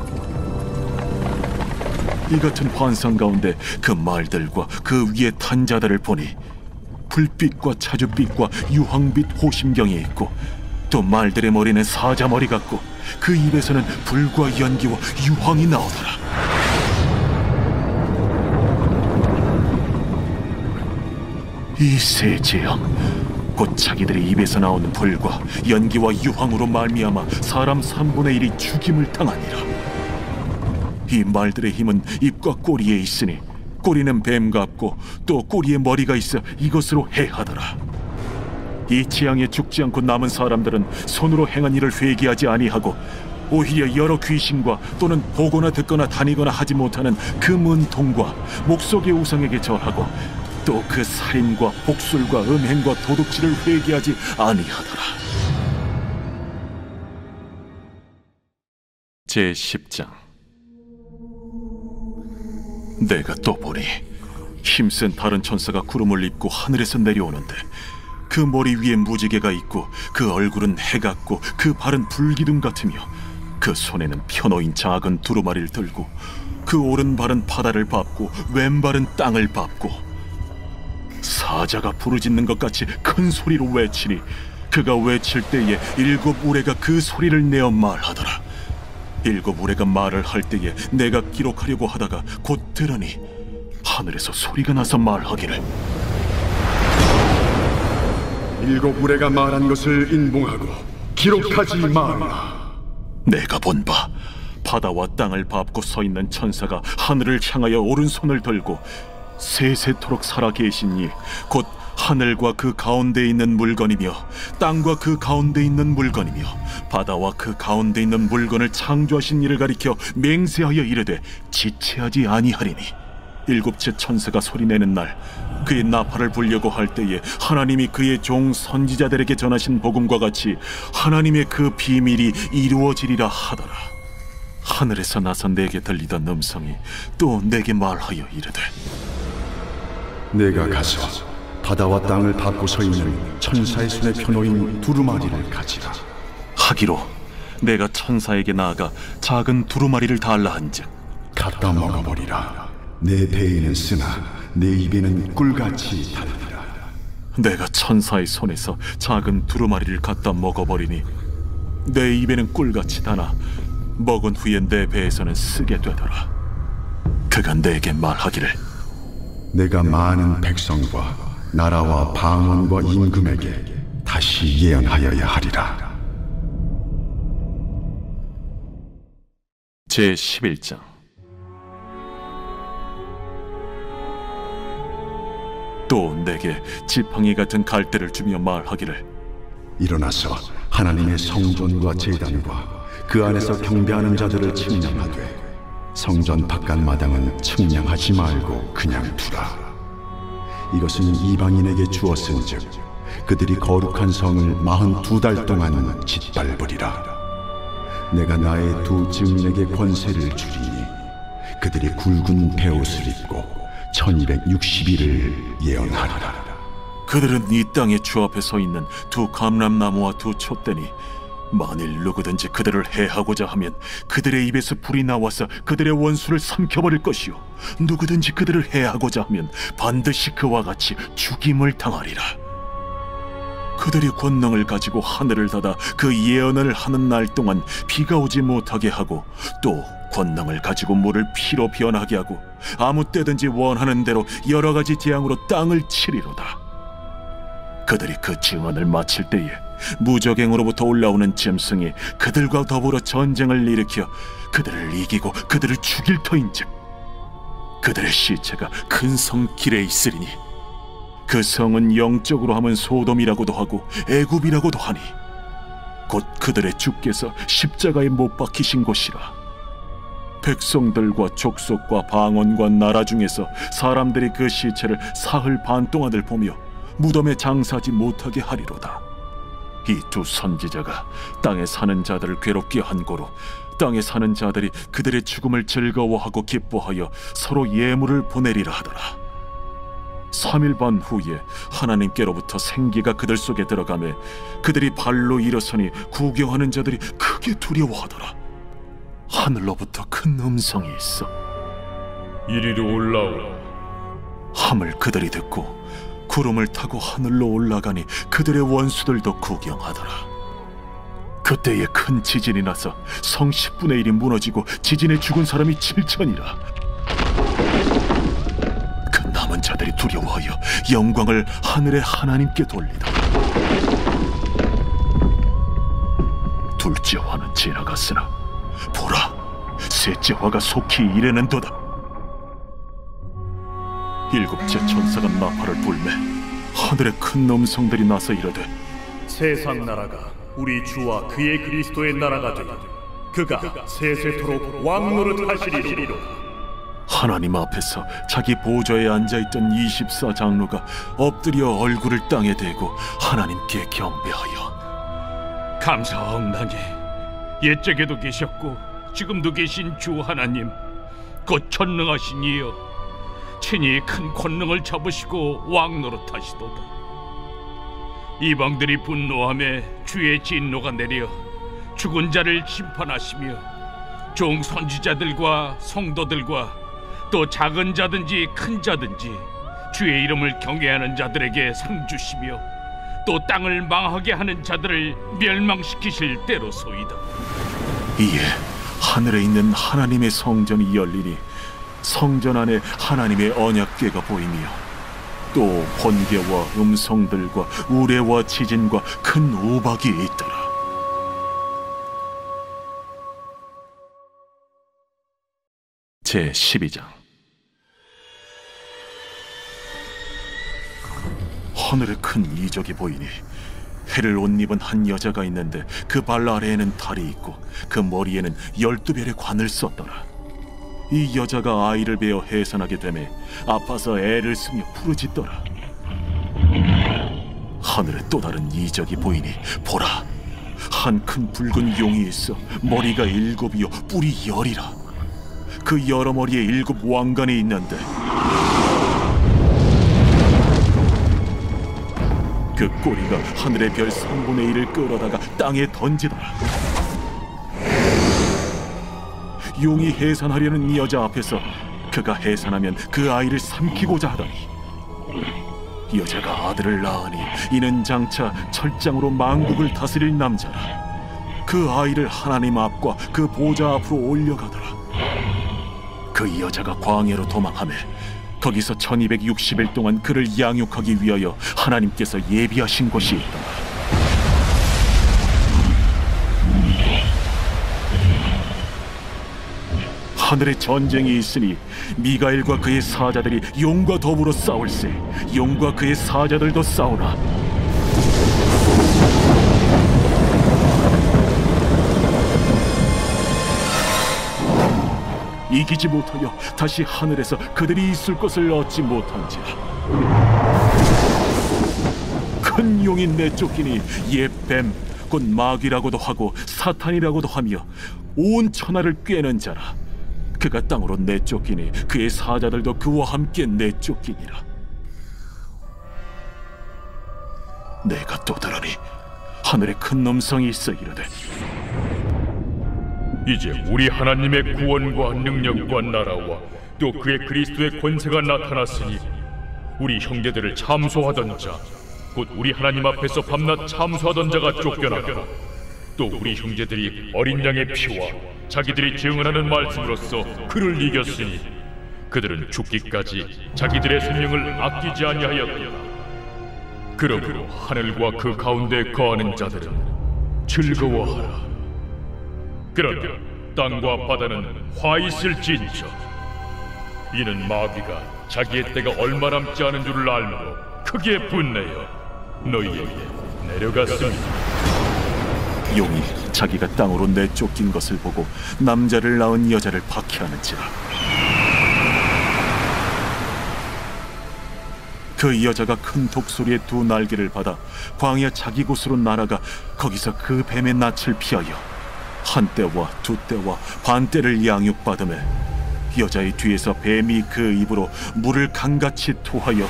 S1: 이 같은 환상 가운데 그 말들과 그 위에 탄 자들을 보니 불빛과 자줏빛과 유황빛 호심경이 있고 또 말들의 머리는 사자 머리 같고 그 입에서는 불과 연기와 유황이 나오더라. 이 세 재앙 곧 자기들의 입에서 나오는 불과 연기와 유황으로 말미암아 사람 3분의 1이 죽임을 당하니라. 이 말들의 힘은 입과 꼬리에 있으니 꼬리는 뱀 같고 또 꼬리에 머리가 있어 이것으로 해하더라. 이 재앙에 죽지 않고 남은 사람들은 손으로 행한 일을 회개하지 아니하고 오히려 여러 귀신과 또는 보거나 듣거나 다니거나 하지 못하는 그 문통과 목석의 우상에게 절하고 또 그 살인과 복술과 음행과 도둑질을 회개하지 아니하더라. 제10장 내가 또 보니 힘센 다른 천사가 구름을 입고 하늘에서 내려오는데 그 머리 위에 무지개가 있고 그 얼굴은 해 같고 그 발은 불기둥 같으며 그 손에는 펴놓인 작은 두루마리를 들고 그 오른발은 바다를 밟고 왼발은 땅을 밟고 사자가 부르짖는 것 같이 큰 소리로 외치니 그가 외칠 때에 7 우레가 그 소리를 내어 말하더라. 7 우레가 말을 할 때에 내가 기록하려고 하다가 곧 들으니 하늘에서 소리가 나서 말하기를
S7: 7 우레가 말한 것을 인봉하고 기록하지 말라.
S1: 내가 본 바 바다와 땅을 밟고 서 있는 천사가 하늘을 향하여 오른손을 들고 세세토록 살아 계신 이 곧 하늘과 그 가운데 있는 물건이며 땅과 그 가운데 있는 물건이며 바다와 그 가운데 있는 물건을 창조하신 이를 가리켜 맹세하여 이르되 지체하지 아니하리니 7째 천사가 소리내는 날 그의 나팔을 불려고 할 때에 하나님이 그의 종 선지자들에게 전하신 복음과 같이 하나님의 그 비밀이 이루어지리라 하더라. 하늘에서 나서 내게 들리던 음성이 또 내게 말하여 이르되
S7: 내가 가서 바다와 땅을 밟고 서 있는 천사의 손에 펴놓인 두루마리를 가지라
S1: 하기로 내가 천사에게 나아가 작은 두루마리를 달라 한즉
S7: 갖다 먹어버리라. 내 배에는 쓰나 내 입에는 꿀같이 달리라.
S1: 내가 천사의 손에서 작은 두루마리를 갖다 먹어버리니 내 입에는 꿀같이 다나 먹은 후에 내 배에서는 쓰게 되더라. 그가 내게 말하기를
S7: 내가 많은 백성과 나라와 방언과 임금에게 다시 예언하여야 하리라.
S1: 제11장 또 내게 지팡이 같은 갈대를 주며 말하기를
S7: 일어나서 하나님의 성전과 제단과 그 안에서 경배하는 자들을 측량하되 성전 바깥 마당은 측량하지 말고 그냥 두라. 이것은 이방인에게 주었은즉 그들이 거룩한 성을 42달 동안 짓밟으리라. 내가 나의 2 증인에게 권세를 주리니 그들이 굵은 베옷을 입고 1260일을 예언하리라.
S1: 그들은 이 땅의 주 앞에 서 있는 2 감람나무와 2 촛대니 만일 누구든지 그들을 해하고자 하면 그들의 입에서 불이 나와서 그들의 원수를 삼켜버릴 것이요 누구든지 그들을 해하고자 하면 반드시 그와 같이 죽임을 당하리라. 그들이 권능을 가지고 하늘을 닫아 그 예언을 하는 날 동안 비가 오지 못하게 하고 또 권능을 가지고 물을 피로 변하게 하고 아무 때든지 원하는 대로 여러 가지 재앙으로 땅을 치리로다. 그들이 그 증언을 마칠 때에 무적행으로부터 올라오는 짐승이 그들과 더불어 전쟁을 일으켜 그들을 이기고 그들을 죽일 터인즉 그들의 시체가 큰 성 길에 있으리니 그 성은 영적으로 하면 소돔이라고도 하고 애굽이라고도 하니 곧 그들의 주께서 십자가에 못 박히신 곳이라. 백성들과 족속과 방언과 나라 중에서 사람들이 그 시체를 사흘 반 동안을 보며 무덤에 장사하지 못하게 하리로다. 이 2 선지자가 땅에 사는 자들을 괴롭게 한 고로 땅에 사는 자들이 그들의 죽음을 즐거워하고 기뻐하여 서로 예물을 보내리라 하더라. 3일 반 후에 하나님께로부터 생기가 그들 속에 들어가매 그들이 발로 일어서니 구경하는 자들이 크게 두려워하더라. 하늘로부터 큰 음성이 있어
S5: 이리로 올라오라
S1: 함을 그들이 듣고 구름을 타고 하늘로 올라가니 그들의 원수들도 구경하더라. 그때에 큰 지진이 나서 성 10분의 1이 무너지고 지진에 죽은 사람이 7천이라. 그 남은 자들이 두려워하여 영광을 하늘의 하나님께 돌리더라. 둘째 화는 지나갔으나 보라, 셋째 화가 속히 이르는도다. 7째 천사가 나팔을 불매 하늘에 큰 음성들이 나서 이르되
S2: 세상 나라가 우리 주와 그의 그리스도의 나라가 되니 그가 세세토록 왕노릇 하시리로다.
S1: 하나님 앞에서 자기 보좌에 앉아있던 24장로가 엎드려 얼굴을 땅에 대고 하나님께 경배하여
S6: 감사하옵나니 옛적에도 계셨고 지금도 계신 주 하나님 곧 전능하신 이여 친히 큰 권능을 잡으시고 왕 노릇하시도다. 이방들이 분노하며 주의 진노가 내려 죽은 자를 심판하시며 종 선지자들과 성도들과 또 작은 자든지 큰 자든지 주의 이름을 경외하는 자들에게 상 주시며 또 땅을 망하게 하는 자들을 멸망시키실 때로소이다.
S1: 이에 하늘에 있는 하나님의 성전이 열리니 성전 안에 하나님의 언약궤가 보이며 또 번개와 음성들과 우레와 지진과 큰 우박이 있더라. 제 12장. 하늘에 큰 이적이 보이니 해를 옷 입은 한 여자가 있는데 그 발 아래에는 달이 있고 그 머리에는 12별의 관을 썼더라. 이 여자가 아이를 베어 해산하게 되매 아파서 애를 쓰며 부르짖더라. 하늘에 또 다른 이적이 보이니 보라, 한 큰 붉은 용이 있어 머리가 7이요 뿔이 10이라. 그 여러 머리에 7 왕관이 있는데 그 꼬리가 하늘의 별 3분의 1을 끌어다가 땅에 던지더라. 용이 해산하려는 이 여자 앞에서 그가 해산하면 그 아이를 삼키고자 하더니 여자가 아들을 낳으니 이는 장차 철장으로 만국을 다스릴 남자라. 그 아이를 하나님 앞과 그 보좌 앞으로 올려가더라. 그 여자가 광야로 도망하며 거기서 1260일 동안 그를 양육하기 위하여 하나님께서 예비하신 곳이 있더라. 하늘에 전쟁이 있으니 미가엘과 그의 사자들이 용과 더불어 싸울세. 용과 그의 사자들도 싸우나 이기지 못하여 다시 하늘에서 그들이 있을 것을 얻지 못한지라. 큰 용이 내쫓기니 옛 뱀 곧 마귀라고도 하고 사탄이라고도 하며 온 천하를 꿰는 자라. 그가 땅으로 내쫓기니 그의 사자들도 그와 함께 내쫓기니라. 내가 또 들으니 하늘에 큰 음성이 있어 이르되
S5: 이제 우리 하나님의 구원과 능력과 나라와 또 그의 그리스도의 권세가 나타났으니 우리 형제들을 참소하던 자, 곧 우리 하나님 앞에서 밤낮 참소하던 자가 쫓겨나고 또 우리 형제들이 어린 양의 피와 자기들이 증언하는 말씀으로써 그를 이겼으니 그들은 죽기까지 자기들의 생명을 아끼지 아니하였다. 그러므로 하늘과 그 가운데 거하는 자들은 즐거워하라. 그러나 땅과 바다는 화 있을진저 이는 마귀가 자기의 때가 얼마 남지 않은 줄을 알므로 크게 분내어 너희에게 내려갔습니다.
S1: 용이 자기가 땅으로 내쫓긴 것을 보고 남자를 낳은 여자를 박해하는지라. 그 여자가 큰 독소리의 2 날개를 받아 광야 자기 곳으로 날아가 거기서 그 뱀의 낯을 피하여 한때와 2때와 반때를 양육받으며 여자의 뒤에서 뱀이 그 입으로 물을 강같이 토하여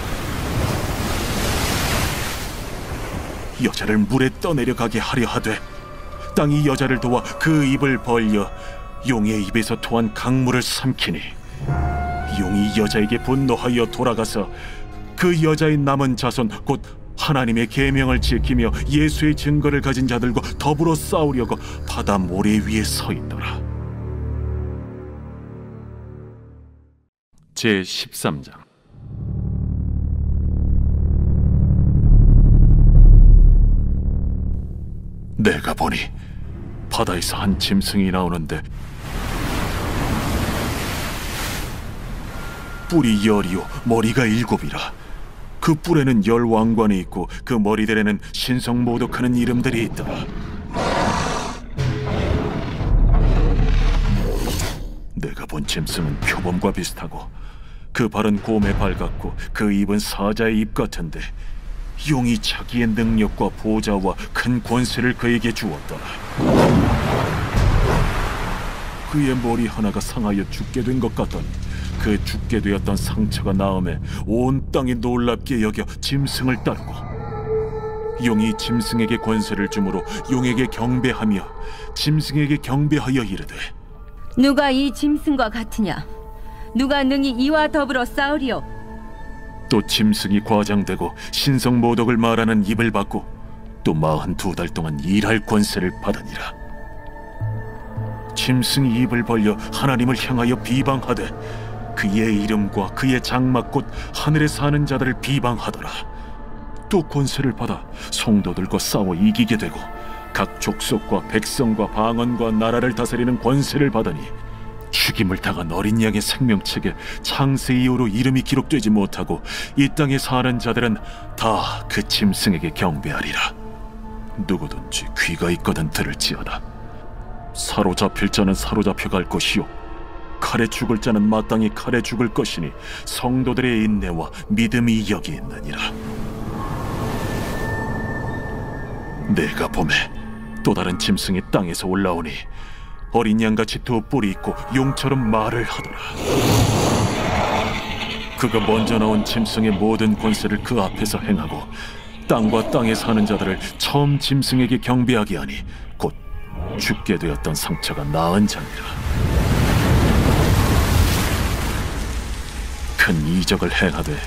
S1: 여자를 물에 떠내려가게 하려 하되 땅이 여자를 도와 그 입을 벌려 용의 입에서 토한 강물을 삼키니 용이 여자에게 분노하여 돌아가서 그 여자의 남은 자손 곧 하나님의 계명을 지키며 예수의 증거를 가진 자들과 더불어 싸우려고 바다 모래 위에 서 있더라. 제 13장. 내가 보니 바다에서 한 짐승이 나오는데 뿔이 10이요 머리가 7이라. 그 뿔에는 10 왕관이 있고 그 머리들에는 신성모독하는 이름들이 있더라. 내가 본 짐승은 표범과 비슷하고 그 발은 곰의 발 같고 그 입은 사자의 입 같은데 용이 자기의 능력과 보좌와 큰 권세를 그에게 주었더라. 그의 머리 하나가 상하여 죽게 된 것 같더니 그 그 죽게 되었던 상처가 나음에 온 땅이 놀랍게 여겨 짐승을 따르고 용이 짐승에게 권세를 주므로 용에게 경배하며 짐승에게 경배하여 이르되
S8: 누가 이 짐승과 같으냐? 누가 능히 이와 더불어 싸우리요?
S1: 또 짐승이 과장되고 신성 모독을 말하는 입을 받고 또 42달 동안 일할 권세를 받으니라. 짐승이 입을 벌려 하나님을 향하여 비방하되 그의 이름과 그의 장막 곧 하늘에 사는 자들을 비방하더라. 또 권세를 받아 성도들과 싸워 이기게 되고 각 족속과 백성과 방언과 나라를 다스리는 권세를 받으니 죽임을 당한 어린 양의 생명책에 창세 이후로 이름이 기록되지 못하고 이 땅에 사는 자들은 다 그 짐승에게 경배하리라. 누구든지 귀가 있거든 들을지어다. 사로잡힐 자는 사로잡혀 갈 것이요 칼에 죽을 자는 마땅히 칼에 죽을 것이니 성도들의 인내와 믿음이 여기 있느니라. 내가 보매 또 다른 짐승이 땅에서 올라오니 어린 양같이 두 뿔이 있고 용처럼 말을 하더라. 그가 먼저 나온 짐승의 모든 권세를 그 앞에서 행하고 땅과 땅에 사는 자들을 처음 짐승에게 경배하게 하니 곧 죽게 되었던 상처가 나은 자니라. 큰 이적을 행하되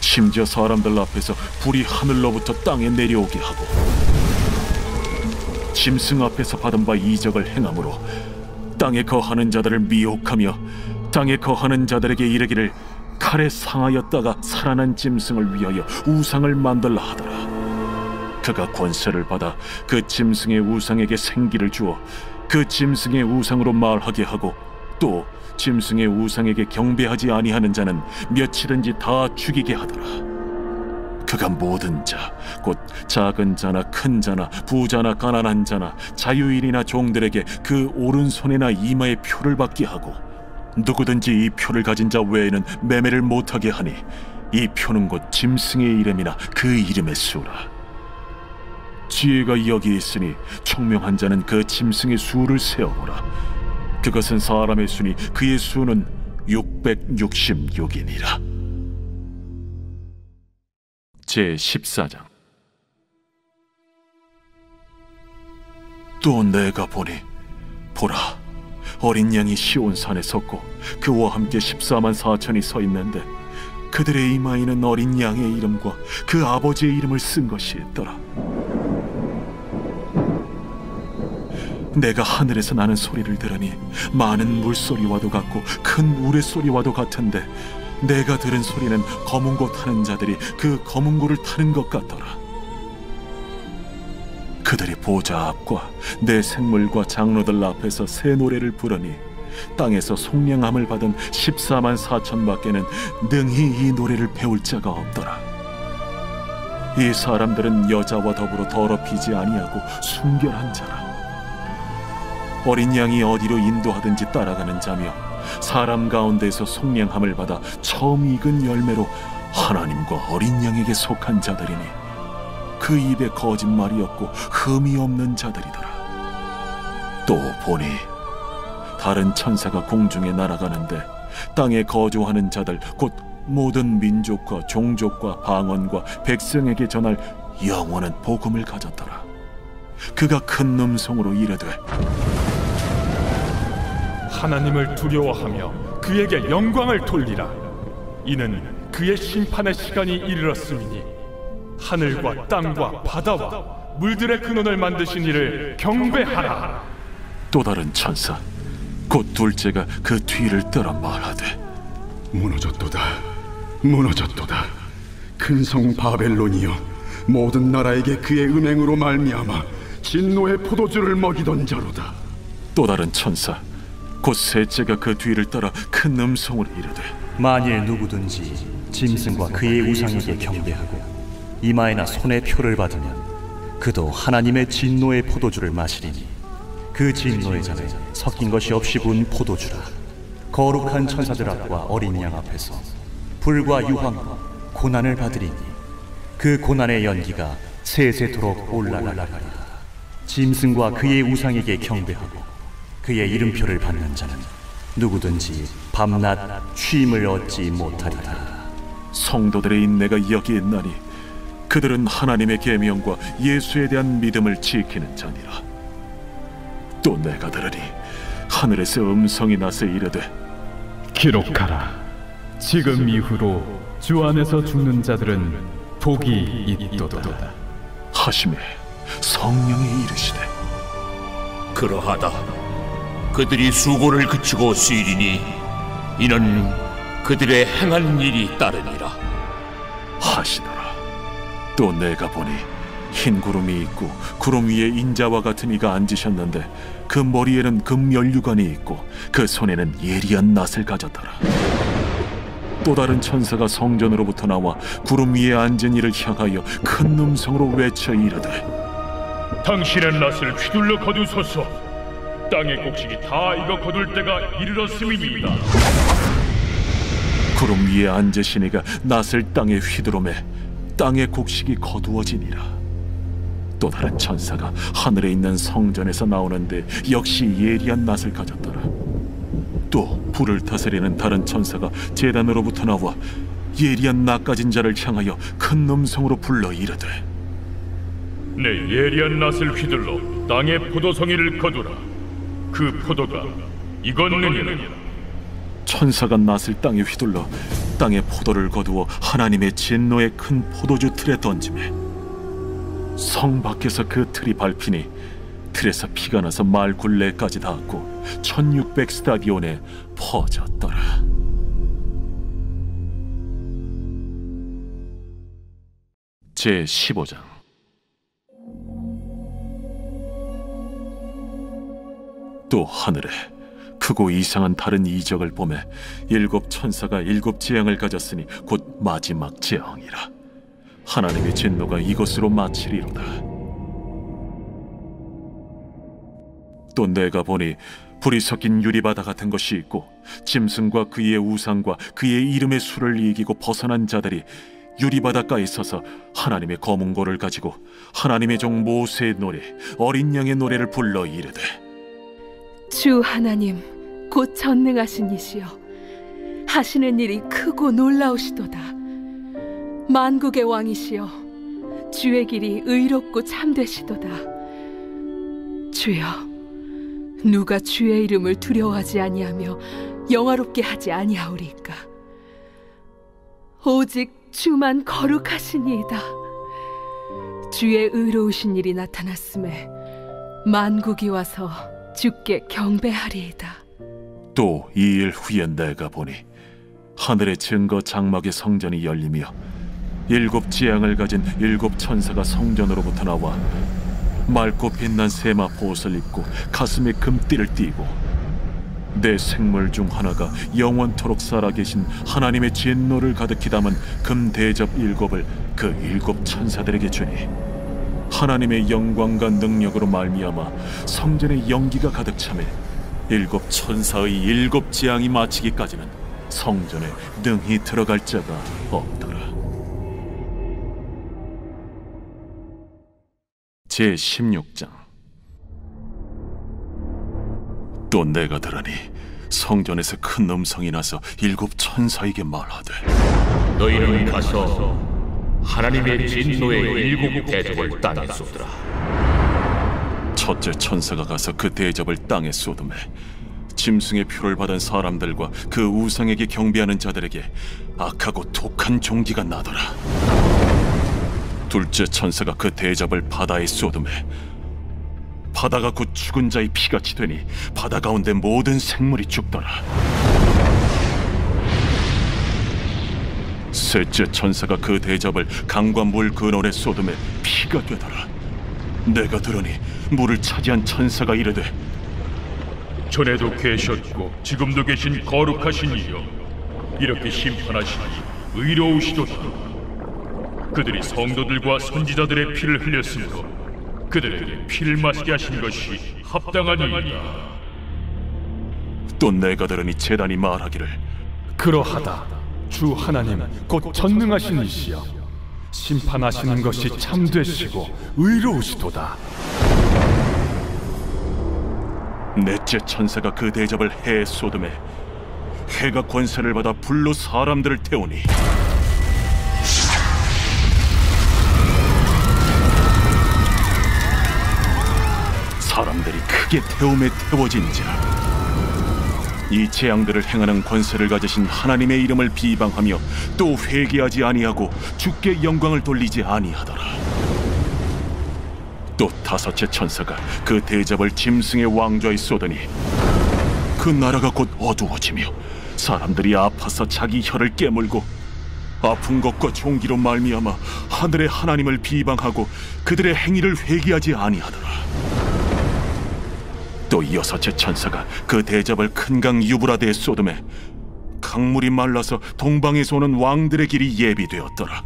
S1: 심지어 사람들 앞에서 불이 하늘로부터 땅에 내려오게 하고 짐승 앞에서 받은 바 이적을 행함으로 땅에 거하는 자들을 미혹하며 땅에 거하는 자들에게 이르기를 칼에 상하였다가 살아난 짐승을 위하여 우상을 만들라 하더라. 그가 권세를 받아 그 짐승의 우상에게 생기를 주어 그 짐승의 우상으로 말하게 하고 또 짐승의 우상에게 경배하지 아니하는 자는 며칠든지 다 죽이게 하더라. 그가 모든 자, 곧 작은 자나 큰 자나 부자나 가난한 자나 자유인이나 종들에게 그 오른손이나 이마에 표를 받게 하고 누구든지 이 표를 가진 자 외에는 매매를 못하게 하니 이 표는 곧 짐승의 이름이나 그 이름의 수라. 지혜가 여기 있으니 총명한 자는 그 짐승의 수를 세어보라. 그것은 사람의 수니 그의 수는 666이니라. 제14장. 또 내가 보니 보라 어린 양이 시온산에 섰고 그와 함께 14만 4천이 서 있는데 그들의 이마에는 어린 양의 이름과 그 아버지의 이름을 쓴 것이 있더라. 내가 하늘에서 나는 소리를 들으니 많은 물소리와도 같고 큰 우레소리와도 같은데 내가 들은 소리는 검은고 타는 자들이 그 검은고를 타는 것 같더라. 그들이 보좌 앞과 내 생물과 장로들 앞에서 새 노래를 부르니 땅에서 속량함을 받은 14만 4천 밖에는 능히 이 노래를 배울 자가 없더라. 이 사람들은 여자와 더불어 더럽히지 아니하고 순결한 자라. 어린 양이 어디로 인도하든지 따라가는 자며 사람 가운데서 속량함을 받아 처음 익은 열매로 하나님과 어린 양에게 속한 자들이니 그 입에 거짓말이 없고 흠이 없는 자들이더라. 또 보니 다른 천사가 공중에 날아가는데 땅에 거주하는 자들 곧 모든 민족과 종족과 방언과 백성에게 전할 영원한 복음을 가졌더라. 그가 큰 음성으로 이르되
S3: 하나님을 두려워하며 그에게 영광을 돌리라. 이는 그의 심판의 시간이 이르렀음이니 하늘과 땅과 바다와 물들의 근원을 만드신 이를 경배하라.
S1: 또 다른 천사 곧 둘째가 그 뒤를 따라 말하되
S7: 무너졌도다 무너졌도다. 큰 성 바벨론이여 모든 나라에게 그의 은행으로 말미암아 진노의 포도주를 먹이던 자로다.
S1: 또 다른 천사 곧 셋째가 그 뒤를 따라 큰 음성으로 이르되
S10: 만일 누구든지 짐승과 그의 우상에게 경배하고 이마에나 손에 표를 받으면 그도 하나님의 진노의 포도주를 마시리니 그 진노의 잔에 섞인 것이 없이 부은 포도주라. 거룩한 천사들 앞과 어린 양 앞에서 불과 유황과 고난을 받으리니 그 고난의 연기가 세세토록 올라가리라. 짐승과 그의 우상에게 경배하고 그의 이름표를 받는 자는 누구든지 밤낮 쉼을 얻지 못하리라.
S1: 성도들의 인내가 여기 있나니 그들은 하나님의 계명과 예수에 대한 믿음을 지키는 자니라. 또 내가 들으니 하늘에서 음성이 나서 이르되
S3: 기록하라. 지금 이후로 주 안에서 죽는 자들은 복이 있도다
S1: 하시매 성령이 이르시되
S11: 그러하다. 그들이 수고를 그치고 쉬리니 이는 그들의 행한 일이 따르니라
S1: 하시더라. 또 내가 보니 흰 구름이 있고 구름 위에 인자와 같은 이가 앉으셨는데 그 머리에는 금면류관이 있고 그 손에는 예리한 낫을 가졌더라. 또 다른 천사가 성전으로부터 나와 구름 위에 앉은 이를 향하여 큰 음성으로 외쳐 이르되
S5: 당신의 낫을 휘둘러 거두소서. 땅의 곡식이 다 익어 거둘 때가 이르렀음이니이다.
S1: 구름 위에 앉으신 이가 낫을 땅에 휘두르매 땅의 곡식이 거두어지니라. 또 다른 천사가 하늘에 있는 성전에서 나오는데 역시 예리한 낫을 가졌더라. 또 불을 다스리는 다른 천사가 제단으로부터 나와 예리한 낫 가진 자를 향하여 큰 음성으로 불러 이르되
S5: 내 예리한 낫을 휘둘러 땅의 포도송이를 거두라. 그 포도가 익었느니라.
S1: 천사가 낫을 땅에 휘둘러 땅의 포도를 거두어 하나님의 진노의 큰 포도주 틀에 던지매 성 밖에서 그 틀이 밟히니 틀에서 피가 나서 말 굴레까지 닿았고 1600 스타디온에 퍼졌더라. 제 15장. 또 하늘에 크고 이상한 다른 이적을 보매 7 천사가 7 재앙을 가졌으니 곧 마지막 재앙이라. 하나님의 진노가 이것으로 마치리로다. 또 내가 보니 불이 섞인 유리바다 같은 것이 있고 짐승과 그의 우상과 그의 이름의 수를 이기고 벗어난 자들이 유리바닷가에 서서 하나님의 검은고를 가지고 하나님의 종 모세의 노래 어린 양의 노래를 불러 이르되
S9: 주 하나님 곧 전능하신 이시여 하시는 일이 크고 놀라우시도다. 만국의 왕이시여 주의 길이 의롭고 참되시도다. 주여 누가 주의 이름을 두려워하지 아니하며 영화롭게 하지 아니하오리까. 오직 주만 거룩하시니이다. 주의 의로우신 일이 나타났음에 만국이 와서 주께 경배하리이다.
S1: 또 2일 후에 내가 보니 하늘의 증거 장막의 성전이 열리며 7 재앙을 가진 7 천사가 성전으로부터 나와 맑고 빛난 세마포 옷을 입고 가슴에 금띠를 띠고 내 생물 중 하나가 영원토록 살아계신 하나님의 진노를 가득히 담은 금 대접 7을 그 7 천사들에게 주니 하나님의 영광과 능력으로 말미암아 성전에 연기가 가득 차매 7 천사의 7 재앙이 마치기까지는 성전에 능히 들어갈 자가 없더라. 제 16장. 또 내가 들으니 성전에서 큰 음성이 나서 7 천사에게 말하되
S11: 너희는 가서 하나님의 진노의 7 대접을 땅에 쏟으라.
S1: 첫째 천사가 가서 그 대접을 땅에 쏟음에 짐승의 표를 받은 사람들과 그 우상에게 경배하는 자들에게 악하고 독한 종기가 나더라. 둘째 천사가 그 대접을 바다에 쏟음에 바다가 곧 죽은 자의 피같이 되니 바다 가운데 모든 생물이 죽더라. 셋째 천사가 그 대접을 강과 물 근원에 쏟음에 피가 되더라. 내가 들으니 물을 차지한 천사가 이르되
S5: 전에도 계셨고 지금도 계신 거룩하신 이여 이렇게 심판하시니 의로우시도다. 그들이 성도들과 선지자들의 피를 흘렸으므로 그들에게 피를 마시게 하신 것이 합당하니이다.
S1: 또 내가 들으니 제단이 말하기를
S3: 그러하다. 주 하나님 곧 전능하신 이시여 심판하시는 것이 참되시고 의로우시도다.
S1: 넷째 천사가 그 대접을 해에 쏟음에 해가 권세를 받아 불로 사람들을 태우니 사람들이 크게 태움에 태워진지라. 이 재앙들을 행하는 권세를 가지신 하나님의 이름을 비방하며 또 회개하지 아니하고 주께 영광을 돌리지 아니하더라. 또 다섯째 천사가 그 대접을 짐승의 왕좌에 쏟으니 그 나라가 곧 어두워지며 사람들이 아파서 자기 혀를 깨물고 아픈 것과 종기로 말미암아 하늘의 하나님을 비방하고 그들의 행위를 회개하지 아니하더라. 또 여섯째 천사가 그 대접을 큰 강 유브라데에 쏟음에 강물이 말라서 동방에서 오는 왕들의 길이 예비되었더라.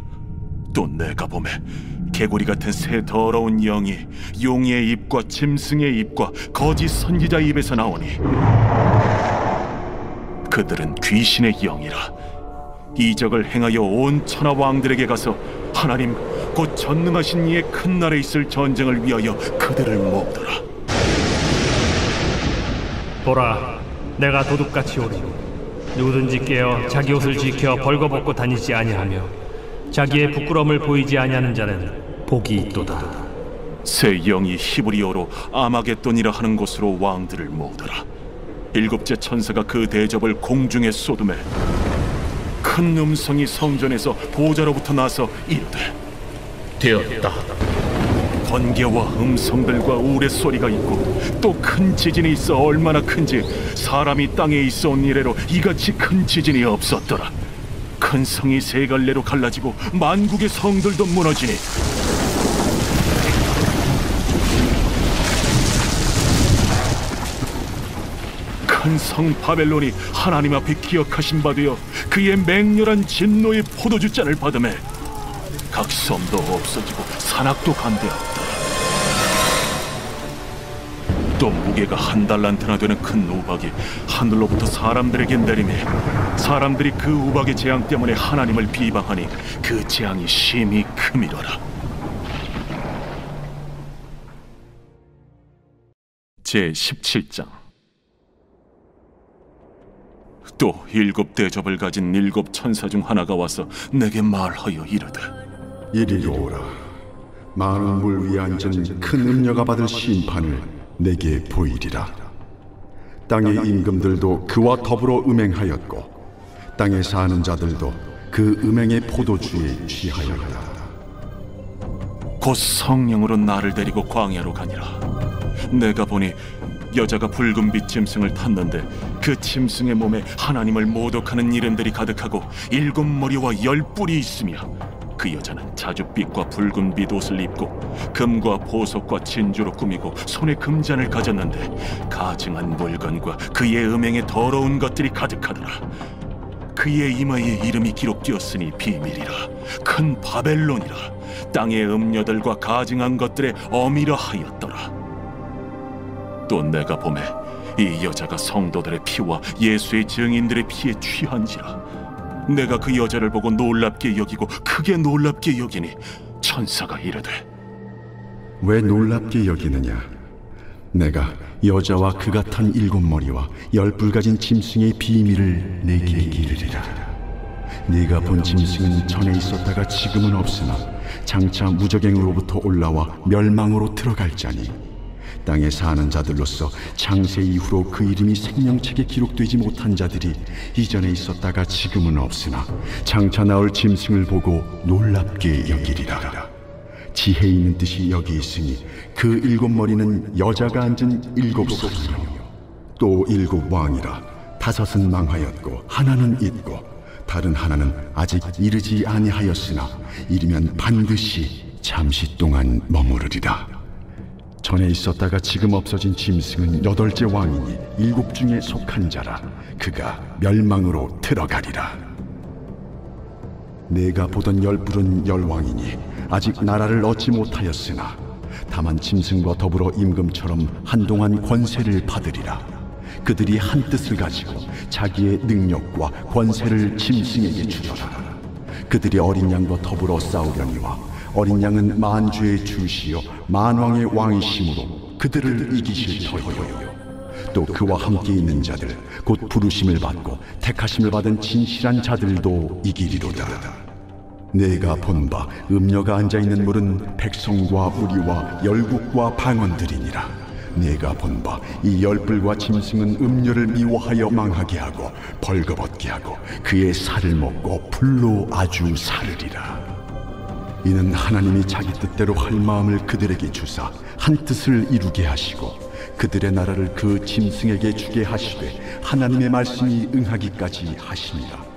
S1: 또 내가 보매 개구리 같은 새 더러운 영이 용의 입과 짐승의 입과 거짓 선지자 입에서 나오니 그들은 귀신의 영이라. 이적을 행하여 온 천하 왕들에게 가서 하나님 곧 전능하신 이의 큰 날에 있을 전쟁을 위하여 그들을 모으더라.
S2: 보라, 내가 도둑같이 오리니 누구든지 깨어 자기 옷을 지켜 벌거벗고 다니지 아니하며 자기의 부끄러움을 보이지 아니하는 자는 복이 있도다.
S1: 새 영이 히브리어로 아마겟돈이라 하는 곳으로 왕들을 모으더라. 일곱째 천사가 그 대접을 공중에 쏟음에 큰 음성이 성전에서 보좌로부터 나서 이르되
S11: 되었다.
S1: 번개와 음성들과 우레소리가 있고 또 큰 지진이 있어 얼마나 큰지 사람이 땅에 있어 온 이래로 이같이 큰 지진이 없었더라. 큰 성이 세 갈래로 갈라지고 만국의 성들도 무너지니 큰 성 바벨론이 하나님 앞에 기억하신 바 되어 그의 맹렬한 진노의 포도주잔을 받음에 각 섬도 없어지고 산악도 간대하였다. 또 무게가 1달란트나 되는 큰 우박이 하늘로부터 사람들에게 내리매 사람들이 그 우박의 재앙 때문에 하나님을 비방하니 그 재앙이 심히 크미러라. 제17장. 또 7 대접을 가진 7 천사 중 하나가 와서 내게 말하여 이르되
S7: 이리로 오라. 많은 물 위에 앉은 큰 음녀가 받을 심판을 내게 보이리라. 땅의 임금들도 그와 더불어 음행하였고 땅에 사는 자들도 그 음행의 포도주에 취하였다.
S1: 곧 성령으로 나를 데리고 광야로 가니라. 내가 보니 여자가 붉은빛 짐승을 탔는데 그 짐승의 몸에 하나님을 모독하는 이름들이 가득하고 7 머리와 10 뿔이 있으며 그 여자는 자줏빛과 붉은빛 옷을 입고 금과 보석과 진주로 꾸미고 손에 금잔을 가졌는데 가증한 물건과 그의 음행에 더러운 것들이 가득하더라. 그의 이마에 이름이 기록되었으니 비밀이라. 큰 바벨론이라. 땅의 음녀들과 가증한 것들의 어미라 하였더라. 또 내가 보매 이 여자가 성도들의 피와 예수의 증인들의 피에 취한지라. 내가 그 여자를 보고 놀랍게 여기고 크게 놀랍게 여기니 천사가 이르되
S7: 왜 놀랍게 여기느냐? 내가 여자와 그가 탄 7 머리와 10 뿔 가진 짐승의 비밀을 내게 이르리라. 네가 본 짐승은 전에 있었다가 지금은 없으나 장차 무적행으로부터 올라와 멸망으로 들어갈 자니 땅에 사는 자들로서 창세 이후로 그 이름이 생명책에 기록되지 못한 자들이 이전에 있었다가 지금은 없으나 장차 나올 짐승을 보고 놀랍게 여기리라. 지혜 있는 뜻이 여기 있으니 그 7 머리는 여자가 앉은 7 사람이요 또 7 왕이라. 5은 망하였고 하나는 있고 다른 하나는 아직 이르지 아니하였으나 이르면 반드시 잠시 동안 머무르리라. 전에 있었다가 지금 없어진 짐승은 8째 왕이니 7 중에 속한 자라. 그가 멸망으로 들어가리라. 내가 보던 10 뿔은 10 왕이니 아직 나라를 얻지 못하였으나 다만 짐승과 더불어 임금처럼 한동안 권세를 받으리라. 그들이 한 뜻을 가지고 자기의 능력과 권세를 짐승에게 주더라. 그들이 어린 양과 더불어 싸우려니와 어린 양은 만주의 주시요 만왕의 왕이심으로 그들을 이기실 터이요 또 그와 함께 있는 자들 곧 부르심을 받고 택하심을 받은 진실한 자들도 이기리로다. 내가 본 바 음녀가 앉아있는 물은 백성과 무리와 열국과 방언들이니라. 내가 본 바 이 열불과 짐승은 음녀를 미워하여 망하게 하고 벌거벗게 하고 그의 살을 먹고 불로 아주 사르리라. 이는 하나님이 자기 뜻대로 할 마음을 그들에게 주사 한 뜻을 이루게 하시고 그들의 나라를 그 짐승에게 주게 하시되 하나님의 말씀이 응하기까지 하시니라.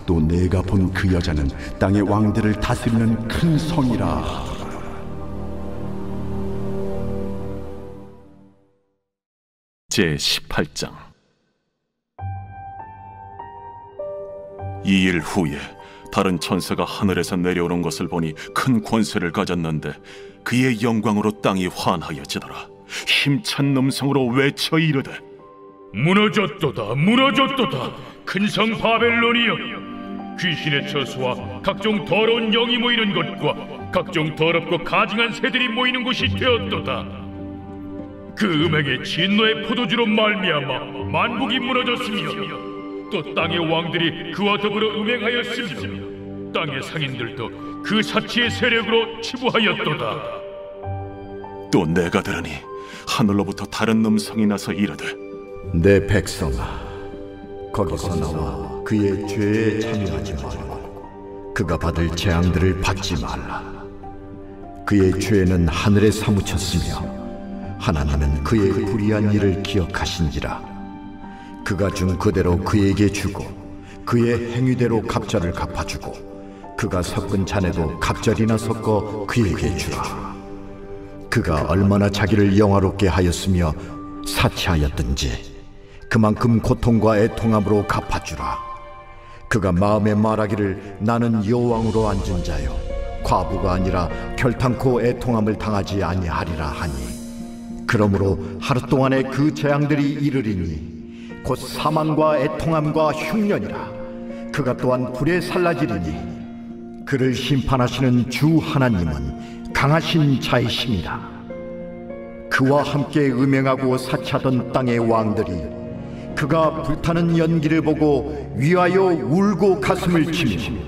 S7: 또 내가 본 그 여자는 땅의 왕들을 다스리는 큰 성이라 하더라.
S1: 제18장. 이 일 후에 다른 천사가 하늘에서 내려오는 것을 보니 큰 권세를 가졌는데 그의 영광으로 땅이 환하여지더라. 힘찬 음성으로 외쳐 이르되
S5: 무너졌도다 무너졌도다 큰 성 바벨론이여, 귀신의 처소와 각종 더러운 영이 모이는 곳과 각종 더럽고 가증한 새들이 모이는 곳이 되었도다. 그 음행의 진노의 포도주로 말미암아 만국이 무너졌으며 또 땅의 왕들이 그와 더불어 음행하였으며 땅의 상인들도 그 사치의 세력으로 치부하였도다.
S1: 또 내가 들으니 하늘로부터 다른 음성이 나서 이르되
S12: 내 백성아, 거기서 나와 그의 죄에 참여하지 말고 그가 받을 재앙들을 받지 말라. 그의 죄는 하늘에 사무쳤으며 하나님은 그의 불의한 일을 기억하신지라. 그가 준 그대로 그에게 주고 그의 행위대로 갑절을 갚아주고 그가 섞은 잔에도 갑절이나 섞어 그에게 주라. 그가 얼마나 자기를 영화롭게 하였으며 사치하였든지 그만큼 고통과 애통함으로 갚아주라. 그가 마음에 말하기를 나는 여왕으로 앉은 자요 과부가 아니라 결탄코 애통함을 당하지 아니하리라 하니, 그러므로 하루 동안에 그 재앙들이 이르리니 곧 사망과 애통함과 흉년이라. 그가 또한 불에 살라지리니 그를 심판하시는 주 하나님은 강하신 자이심이라. 그와 함께 음행하고 사치하던 땅의 왕들이 그가 불타는 연기를 보고 위하여 울고 가슴을 치며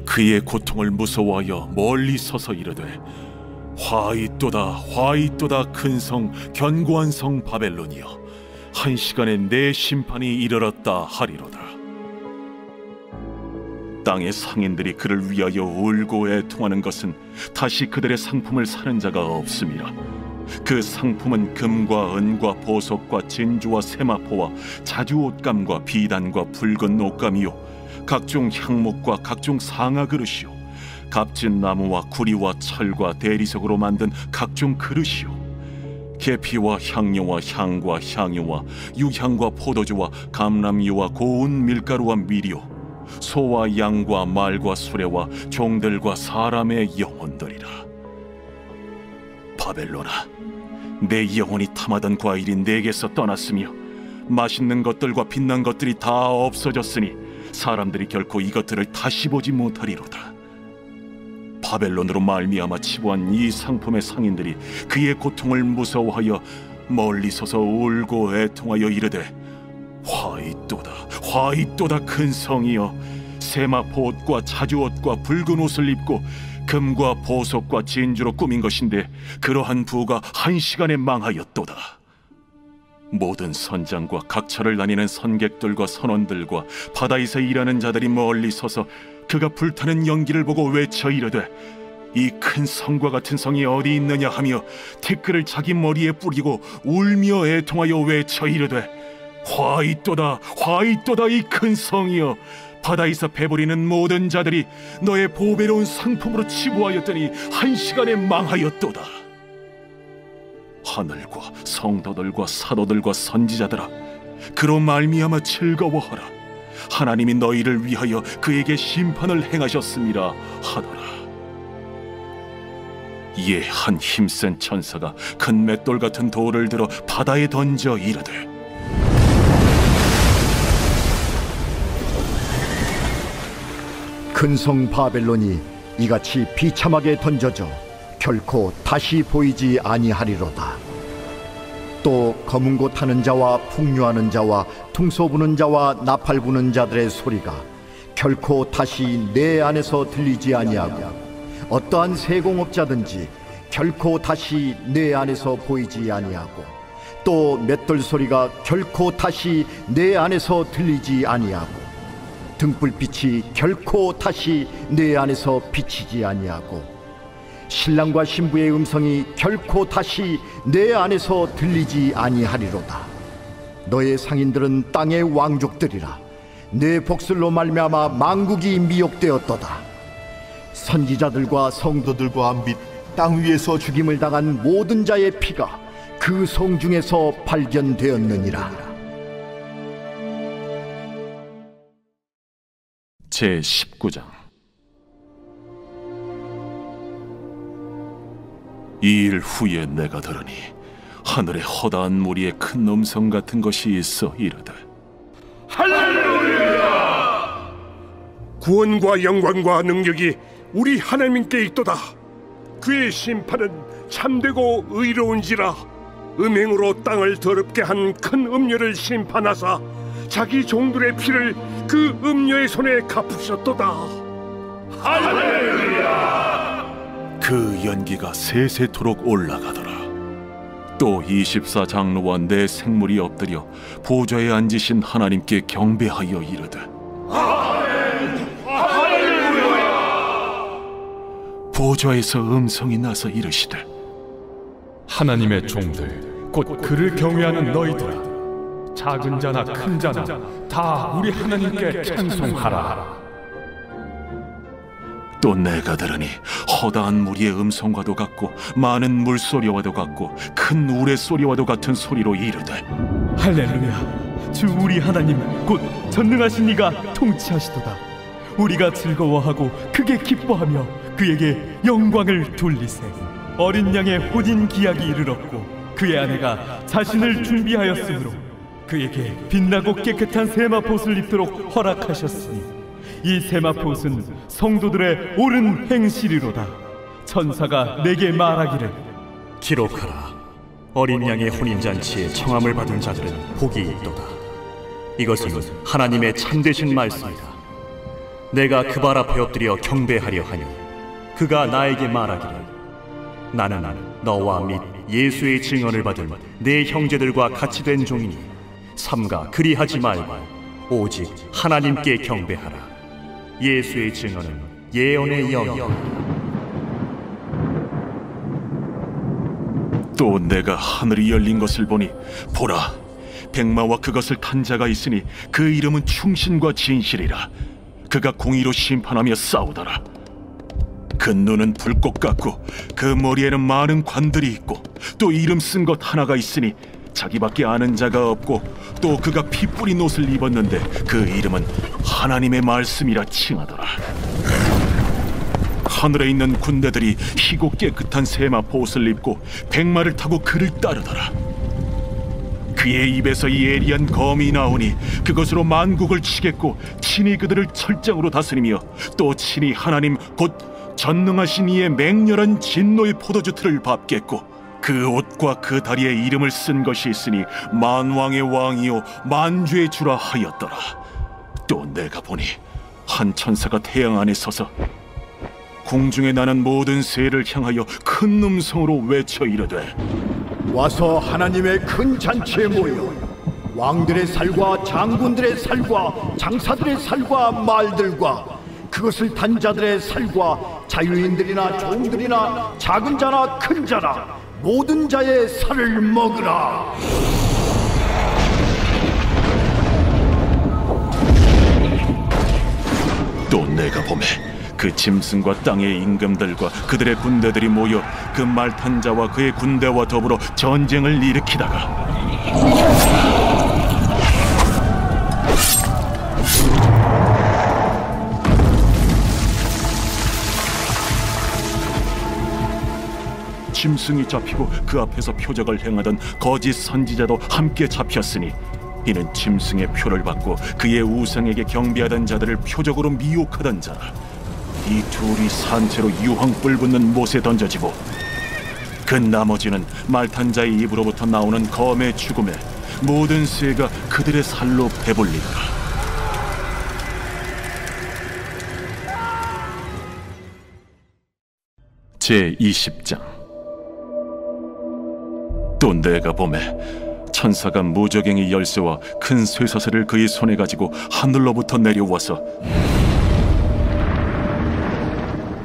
S1: 그의 고통을 무서워하여 멀리 서서 이르되 화이또다 화이또다 큰 성 견고한 성 바벨론이여, 한 시간에 내 심판이 이르렀다 하리로다. 땅의 상인들이 그를 위하여 울고 애통하는 것은 다시 그들의 상품을 사는 자가 없음이라. 그 상품은 금과 은과 보석과 진주와 세마포와 자주 옷감과 비단과 붉은 옷감이요 각종 향목과 각종 상아 그릇이요 값진 나무와 구리와 철과 대리석으로 만든 각종 그릇이요 계피와 향료와 향과 향유와 유향과 포도주와 감람유와 고운 밀가루와 밀이요 소와 양과 말과 수레와 종들과 사람의 영혼들이라. 바벨론아, 내 영혼이 탐하던 과일이 내게서 떠났으며 맛있는 것들과 빛난 것들이 다 없어졌으니 사람들이 결코 이것들을 다시 보지 못하리로다. 바벨론으로 말미암아 치부한 이 상품의 상인들이 그의 고통을 무서워하여 멀리 서서 울고 애통하여 이르되 화이또다 화이또다 큰 성이여, 세마포 옷과 자주 옷과 붉은 옷을 입고 금과 보석과 진주로 꾸민 것인데 그러한 부가 한 시간에 망하였도다. 모든 선장과 각처를 다니는 선객들과 선원들과 바다에서 일하는 자들이 멀리 서서 그가 불타는 연기를 보고 외쳐 이르되 이 큰 성과 같은 성이 어디 있느냐 하며 티끌을 자기 머리에 뿌리고 울며 애통하여 외쳐 이르되 화이또다 화이또다 이 큰 성이여, 바다에서 배부리는 모든 자들이 너의 보배로운 상품으로 치부하였더니 한 시간에 망하였도다. 하늘과 성도들과 사도들과 선지자들아, 그로 말미암아 즐거워하라. 하나님이 너희를 위하여 그에게 심판을 행하셨음이라 하더라. 이에 한 힘센 천사가 큰 맷돌 같은 돌을 들어 바다에 던져 이르되
S12: 큰 성 바벨론이 이같이 비참하게 던져져 결코 다시 보이지 아니하리로다. 또 검은 고 타는 자와 풍류하는 자와 퉁소 부는 자와 나팔 부는 자들의 소리가 결코 다시 내 안에서 들리지 아니하고 어떠한 세공업자든지 결코 다시 내 안에서 보이지 아니하고 또 맷돌 소리가 결코 다시 내 안에서 들리지 아니하고 등불빛이 결코 다시 내 안에서 비치지 아니하고 신랑과 신부의 음성이 결코 다시 내 안에서 들리지 아니하리로다. 너의 상인들은 땅의 왕족들이라. 내 복술로 말미암아 만국이 미혹되었도다. 선지자들과 성도들과 및 땅 위에서 죽임을 당한 모든 자의 피가 그 성 중에서 발견되었느니라.
S1: 제19장. 이 일 후에 내가 들으니 하늘에 허다한 무리의 큰 음성 같은 것이 있어 이르되
S4: 할렐루야! 구원과 영광과 능력이 우리 하나님께 있도다. 그의 심판은 참되고 의로운지라. 음행으로 땅을 더럽게 한 큰 음녀를 심판하사 자기 종들의 피를 그 음녀의 손에 갚으셨도다. 할렐루야!
S1: 그 연기가 세세토록 올라가더라. 또 24장로와 내 생물이 엎드려 보좌에 앉으신 하나님께 경배하여 이르되 할렐루야! 보좌에서 음성이 나서 이르시되
S3: 하나님의 종들 곧 그를 경외하는 너희들아, 작은 자나 큰 자나 다 우리 하나님께 찬송하라.
S1: 또 내가 들으니 허다한 무리의 음성과도 같고 많은 물소리와도 같고 큰 우레소리와도 같은 소리로 이르되
S13: 할렐루야! 주 우리 하나님 곧 전능하신 이가 통치하시도다. 우리가 즐거워하고 크게 기뻐하며 그에게 영광을 돌리세. 어린 양의 혼인 기약이 이르렀고 그의 아내가 자신을 준비하였으므로 그에게 빛나고 깨끗한 세마포옷을 입도록 허락하셨으니 이 세마포옷은 성도들의 옳은 행실이로다. 천사가 내게 말하기를
S10: 기록하라. 어린 양의 혼인잔치에 청함을 받은 자들은 복이 있도다. 이것은 하나님의 참되신 말씀이다. 내가 그 발 앞에 엎드려 경배하려 하니 그가 나에게 말하기를 나는 너와 및 예수의 증언을 받은 내 형제들과 같이 된 종이니 삼가 그리하지 말고 오직 하나님께 경배하라. 예수의 증언은 예언의 영이다.
S1: 또 내가 하늘이 열린 것을 보니 보라, 백마와 그것을 탄 자가 있으니 그 이름은 충신과 진실이라. 그가 공의로 심판하며 싸우더라. 그 눈은 불꽃 같고 그 머리에는 많은 관들이 있고 또 이름 쓴 것 하나가 있으니 자기밖에 아는 자가 없고 또 그가 피 뿌린 옷을 입었는데 그 이름은 하나님의 말씀이라 칭하더라. 하늘에 있는 군대들이 희고 깨끗한 세마포 옷을 입고 백마를 타고 그를 따르더라. 그의 입에서 예리한 검이 나오니 그것으로 만국을 치겠고 친히 그들을 철장으로 다스리며 또 친히 하나님 곧 전능하신 이의 맹렬한 진노의 포도주 틀을 밟겠고 그 옷과 그 다리에 이름을 쓴 것이 있으니 만왕의 왕이요 만주의 주라 하였더라. 또 내가 보니 한 천사가 태양 안에 서서 공중에 나는 모든 새를 향하여 큰 음성으로 외쳐 이르되
S12: 와서 하나님의 큰 잔치에 모여 왕들의 살과 장군들의 살과 장사들의 살과 말들과 그것을 단 자들의 살과 자유인들이나 종들이나 작은 자나 큰 자나 모든 자의 살을 먹으라.
S1: 또 내가 보매 그 짐승과 땅의 임금들과 그들의 군대들이 모여 그 말 탄 자와 그의 군대와 더불어 전쟁을 일으키다가 짐승이 잡히고 그 앞에서 표적을 행하던 거짓 선지자도 함께 잡혔으니 이는 짐승의 표를 받고 그의 우상에게 경배하던 자들을 표적으로 미혹하던 자라. 이 둘이 산채로 유황불 붙는 못에 던져지고 그 나머지는 말탄 자의 입으로부터 나오는 검의 죽음에 모든 쇠가 그들의 살로 배불리더라. 제20장. 또 내가 보매 천사가 무저갱이 열쇠와 큰 쇠사슬을 그의 손에 가지고 하늘로부터 내려와서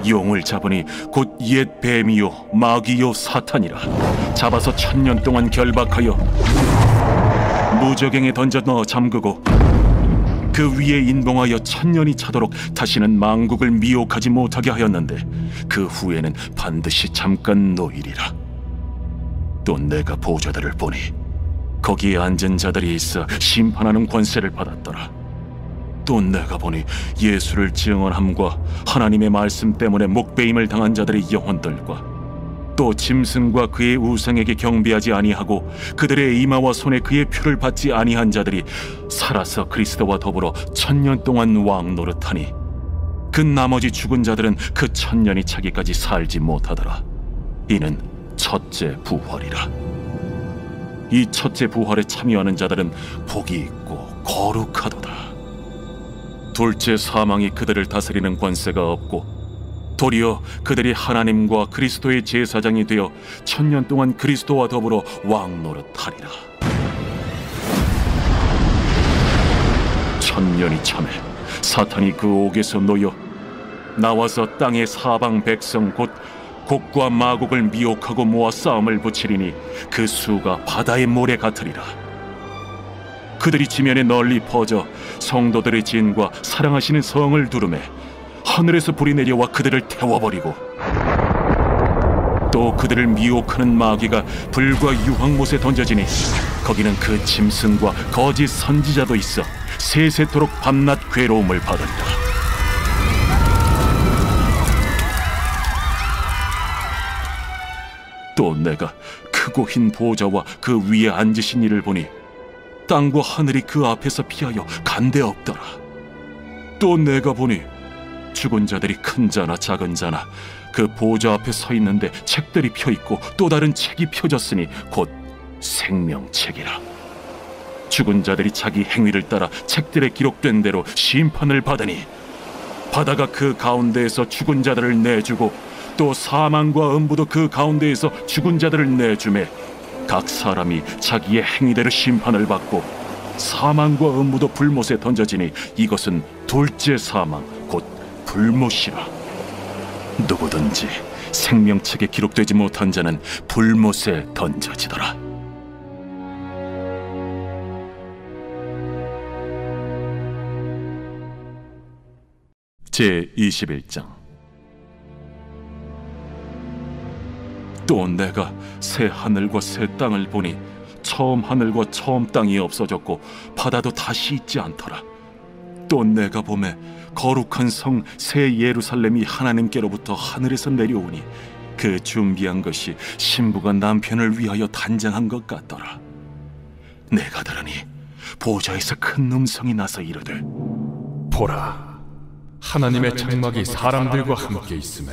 S1: 용을 잡으니 곧 옛 뱀이요 마귀요 사탄이라. 잡아서 1000년 동안 결박하여 무저갱에 던져 넣어 잠그고 그 위에 인봉하여 1000년이 차도록 다시는 만국을 미혹하지 못하게 하였는데 그 후에는 반드시 잠깐 노이리라. 또 내가 보좌들을 보니 거기에 앉은 자들이 있어 심판하는 권세를 받았더라. 또 내가 보니 예수를 증언함과 하나님의 말씀 때문에 목베임을 당한 자들의 영혼들과 또 짐승과 그의 우상에게 경배하지 아니하고 그들의 이마와 손에 그의 표를 받지 아니한 자들이 살아서 그리스도와 더불어 1000년 동안 왕 노릇하니 그 나머지 죽은 자들은 그 1000년이 차기까지 살지 못하더라. 이는 첫째 부활이라. 이 첫째 부활에 참여하는 자들은 복이 있고 거룩하도다. 둘째 사망이 그들을 다스리는 권세가 없고 도리어 그들이 하나님과 그리스도의 제사장이 되어 1000년 동안 그리스도와 더불어 왕 노릇하리라. 1000년이 참에 사탄이 그 옥에서 놓여 나와서 땅의 사방 백성 곧 곡과 마곡을 미혹하고 모아 싸움을 붙이리니 그 수가 바다의 모래 같으리라. 그들이 지면에 널리 퍼져 성도들의 진과 사랑하시는 성을 두르매 하늘에서 불이 내려와 그들을 태워버리고 또 그들을 미혹하는 마귀가 불과 유황못에 던져지니 거기는 그 짐승과 거짓 선지자도 있어 세세토록 밤낮 괴로움을 받으리라. 또 내가 크고 흰 보좌와 그 위에 앉으신 이를 보니 땅과 하늘이 그 앞에서 피하여 간데없더라. 또 내가 보니 죽은 자들이 큰 자나 작은 자나 그 보좌 앞에 서 있는데 책들이 펴있고 또 다른 책이 펴졌으니 곧 생명책이라. 죽은 자들이 자기 행위를 따라 책들에 기록된 대로 심판을 받으니 바다가 그 가운데에서 죽은 자들을 내주고 또 사망과 음부도 그 가운데에서 죽은 자들을 내주매 각 사람이 자기의 행위대로 심판을 받고 사망과 음부도 불못에 던져지니 이것은 둘째 사망 곧 불못이라. 누구든지 생명책에 기록되지 못한 자는 불못에 던져지더라. 제21장. 또 내가 새 하늘과 새 땅을 보니 처음 하늘과 처음 땅이 없어졌고 바다도 다시 있지 않더라. 또 내가 보매 거룩한 성 새 예루살렘이 하나님께로부터 하늘에서 내려오니 그 준비한 것이 신부가 남편을 위하여 단장한 것 같더라. 내가 들으니 보좌에서 큰 음성이 나서 이르되
S3: 보라, 하나님의 장막이 사람들과 함께 있음에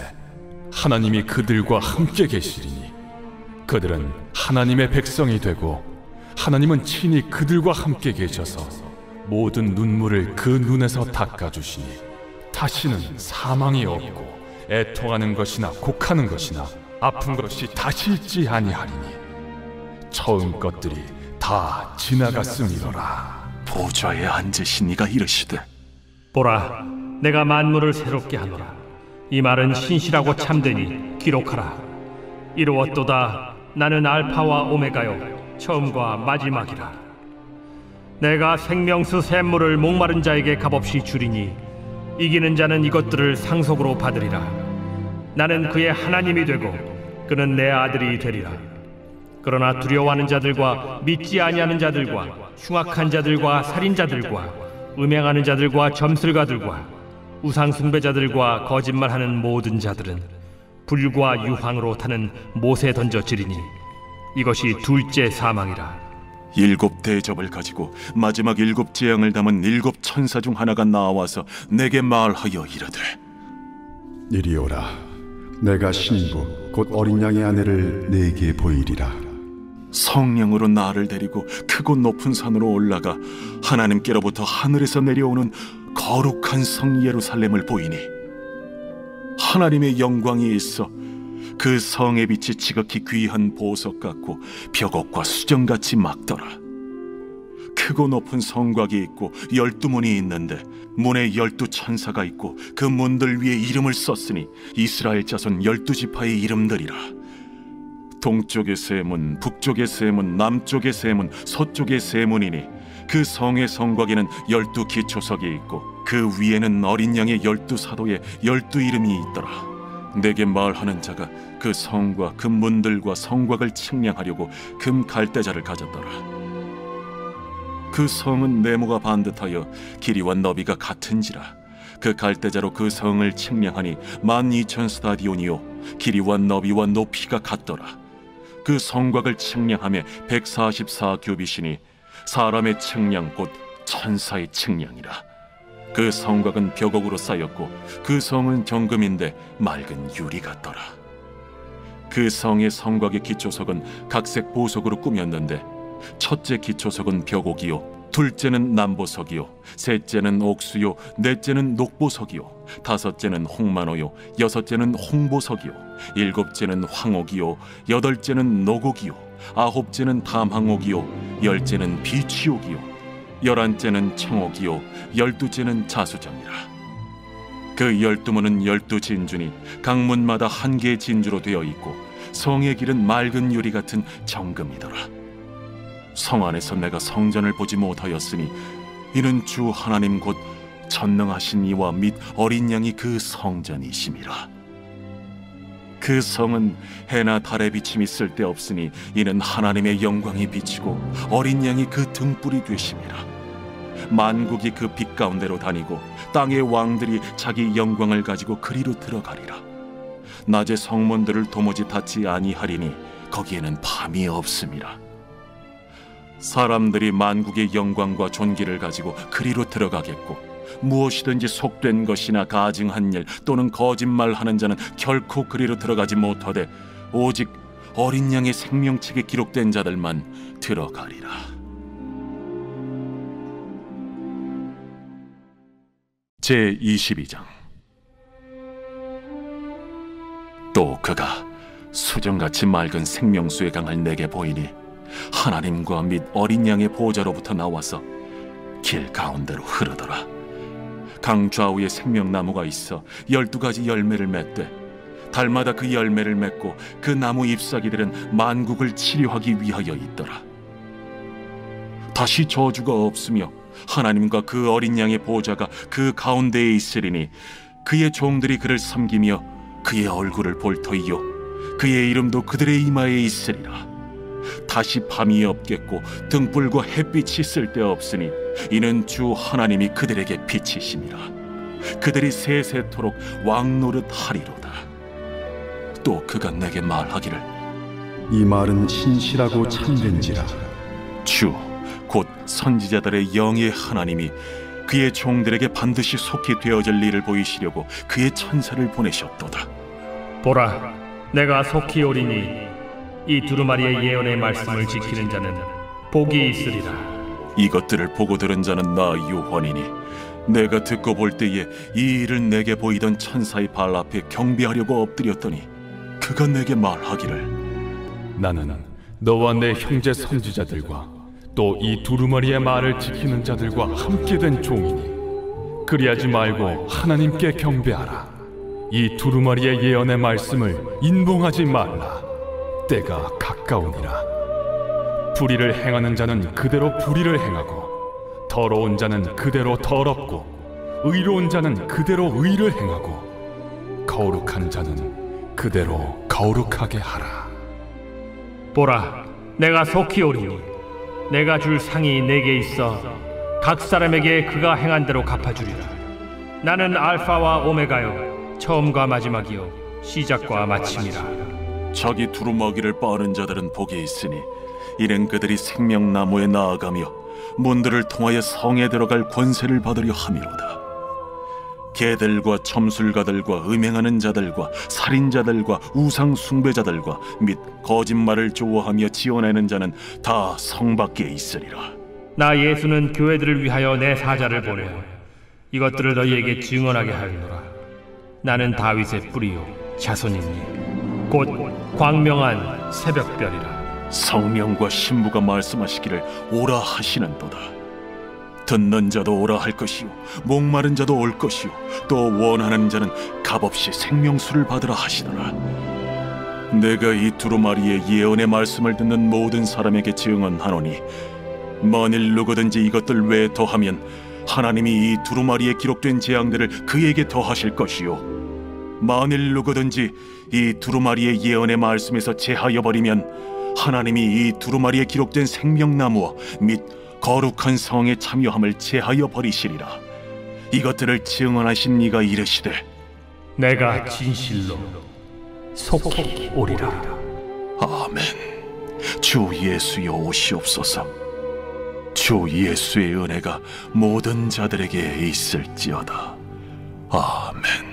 S3: 하나님이 그들과 함께 계시리니 그들은 하나님의 백성이 되고 하나님은 친히 그들과 함께 계셔서 모든 눈물을 그 눈에서 닦아주시니 다시는 사망이 없고 애통하는 것이나 곡하는 것이나 아픈 것이 다시 있지 아니하리니 처음 것들이 다 지나갔음이로라.
S1: 보좌에 앉으신 이가 이르시되
S2: 보라, 내가 만물을 새롭게 하노라. 이 말은 신실하고 참되니 기록하라. 이루었도다. 나는 알파와 오메가요 처음과 마지막이라. 내가 생명수 샘물을 목마른 자에게 값없이 주리니 이기는 자는 이것들을 상속으로 받으리라. 나는 그의 하나님이 되고 그는 내 아들이 되리라. 그러나 두려워하는 자들과 믿지 아니하는 자들과 흉악한 자들과 살인자들과 음행하는 자들과 점술가들과 우상 숭배자들과 거짓말하는 모든 자들은 불과 유황으로 타는 못에 던져지리니 이것이 둘째 사망이라.
S1: 7 대접을 가지고 마지막 7 재앙을 담은 7 천사 중 하나가 나와서 내게 말하여 이르되
S7: 이리 오라. 내가 신부 곧 어린 양의 아내를 내게 보이리라.
S1: 성령으로 나를 데리고 크고 높은 산으로 올라가 하나님께로부터 하늘에서 내려오는 거룩한 성 예루살렘을 보이니 하나님의 영광이 있어 그 성의 빛이 지극히 귀한 보석 같고 벽옥과 수정같이 막더라. 크고 높은 성곽이 있고 12문이 있는데 문에 12천사가 있고 그 문들 위에 이름을 썼으니 이스라엘 자손 12지파의 이름들이라. 동쪽의 세 문, 북쪽의 세 문, 남쪽의 세 문, 서쪽의 세 문이니 그 성의 성곽에는 12기초석이 있고 그 위에는 어린 양의 12사도의 12이름이 있더라. 내게 말하는 자가 그 성과 그 문들과 성곽을 측량하려고 금 갈대자를 가졌더라. 그 성은 네모가 반듯하여 길이와 너비가 같은지라. 그 갈대자로 그 성을 측량하니 12,000스타디온이요 길이와 너비와 높이가 같더라. 그 성곽을 측량하며 144규빗이니 사람의 측량 곧 천사의 측량이라. 그 성곽은 벽옥으로 쌓였고 그 성은 정금인데 맑은 유리 같더라. 그 성의 성곽의 기초석은 각색 보석으로 꾸몄는데 첫째 기초석은 벽옥이요 둘째는 남보석이요 셋째는 옥수요 넷째는 녹보석이요 다섯째는 홍만호요 여섯째는 홍보석이요 일곱째는 황옥이요 여덟째는 노곡이요 아홉째는 담항옥이요 열째는 비취옥이요 열한째는 청옥이요 12째는 자수정이라. 그 12문은 12진주니 각 문마다 한 개의 진주로 되어 있고 성의 길은 맑은 유리 같은 정금이더라. 성 안에서 내가 성전을 보지 못하였으니 이는 주 하나님 곧 전능하신 이와 및 어린 양이 그 성전이심이라. 그 성은 해나 달의 비침이 쓸데없으니 이는 하나님의 영광이 비치고 어린 양이 그 등불이 되심이라. 만국이 그 빛 가운데로 다니고 땅의 왕들이 자기 영광을 가지고 그리로 들어가리라. 낮에 성문들을 도무지 닫지 아니하리니 거기에는 밤이 없음이라. 사람들이 만국의 영광과 존귀를 가지고 그리로 들어가겠고 무엇이든지 속된 것이나 가증한 일 또는 거짓말하는 자는 결코 그리로 들어가지 못하되 오직 어린 양의 생명책에 기록된 자들만 들어가리라. 제22장. 또 그가 수정같이 맑은 생명수의 강을 내게 보이니 하나님과 및 어린 양의 보좌로부터 나와서 길 가운데로 흐르더라. 강 좌우에 생명나무가 있어 12가지 열매를 맺되 달마다 그 열매를 맺고 그 나무 잎사귀들은 만국을 치료하기 위하여 있더라. 다시 저주가 없으며 하나님과 그 어린 양의 보좌가 그 가운데에 있으리니 그의 종들이 그를 섬기며 그의 얼굴을 볼 터이요 그의 이름도 그들의 이마에 있으리라. 다시 밤이 없겠고 등불과 햇빛이 쓸데없으니 이는 주 하나님이 그들에게 빛이심이라. 그들이 세세토록 왕노릇 하리로다. 또 그가 내게 말하기를
S7: 이 말은 신실하고 참된지라.
S1: 주 곧 선지자들의 영의 하나님이 그의 종들에게 반드시 속히 되어질 일을 보이시려고 그의 천사를 보내셨도다.
S2: 보라, 내가 속히 오리니 이 두루마리의 예언의 말씀을 지키는 자는 복이 있으리라.
S1: 이것들을 보고 들은 자는 나 요한이니 내가 듣고 볼 때에 이 일을 내게 보이던 천사의 발 앞에 경배하려고 엎드렸더니 그가 내게 말하기를
S3: 나는 너와 내 형제 선지자들과 또 이 두루마리의 말을 지키는 자들과 함께 된 종이니 그리하지 말고 하나님께 경배하라. 이 두루마리의 예언의 말씀을 인봉하지 말라. 때가 가까우니라. 불의를 행하는 자는 그대로 불의를 행하고 더러운 자는 그대로 더럽고 의로운 자는 그대로 의를 행하고 거룩한 자는 그대로 거룩하게 하라.
S2: 보라, 내가 속히 오리니 내가 줄 상이 내게 있어 각 사람에게 그가 행한 대로 갚아주리라. 나는 알파와 오메가요 처음과 마지막이요 시작과 마침이라.
S1: 자기 두루마기를 빠는 자들은 복이 있으니 이는 그들이 생명나무에 나아가며 문들을 통하여 성에 들어갈 권세를 받으려 함이로다. 개들과 점술가들과 음행하는 자들과 살인자들과 우상 숭배자들과 및 거짓말을 좋아하며 지어내는 자는 다 성 밖에 있으리라.
S2: 나 예수는 교회들을 위하여 내 사자를 보내어 이것들을 너희에게 증언하게 하였노라. 나는 다윗의 뿌리요 자손이니 곧 광명한 새벽별이라.
S1: 성령과 신부가 말씀하시기를 오라 하시는도다. 듣는 자도 오라 할 것이요 목마른 자도 올 것이요 또 원하는 자는 값없이 생명수를 받으라 하시더라. 내가 이 두루마리의 예언의 말씀을 듣는 모든 사람에게 증언하노니 만일 누구든지 이것들 외에 더하면 하나님이 이 두루마리에 기록된 재앙들을 그에게 더하실 것이요 만일 누구든지 이 두루마리의 예언의 말씀에서 제하여 버리면 하나님이 이 두루마리에 기록된 생명나무와 및 거룩한 성에 참여함을 제하여 버리시리라. 이것들을 증언하신 이가 이르시되
S2: 내가 진실로 속히 오리라.
S1: 아멘. 주 예수여 오시옵소서. 주 예수의 은혜가 모든 자들에게 있을지어다. 아멘.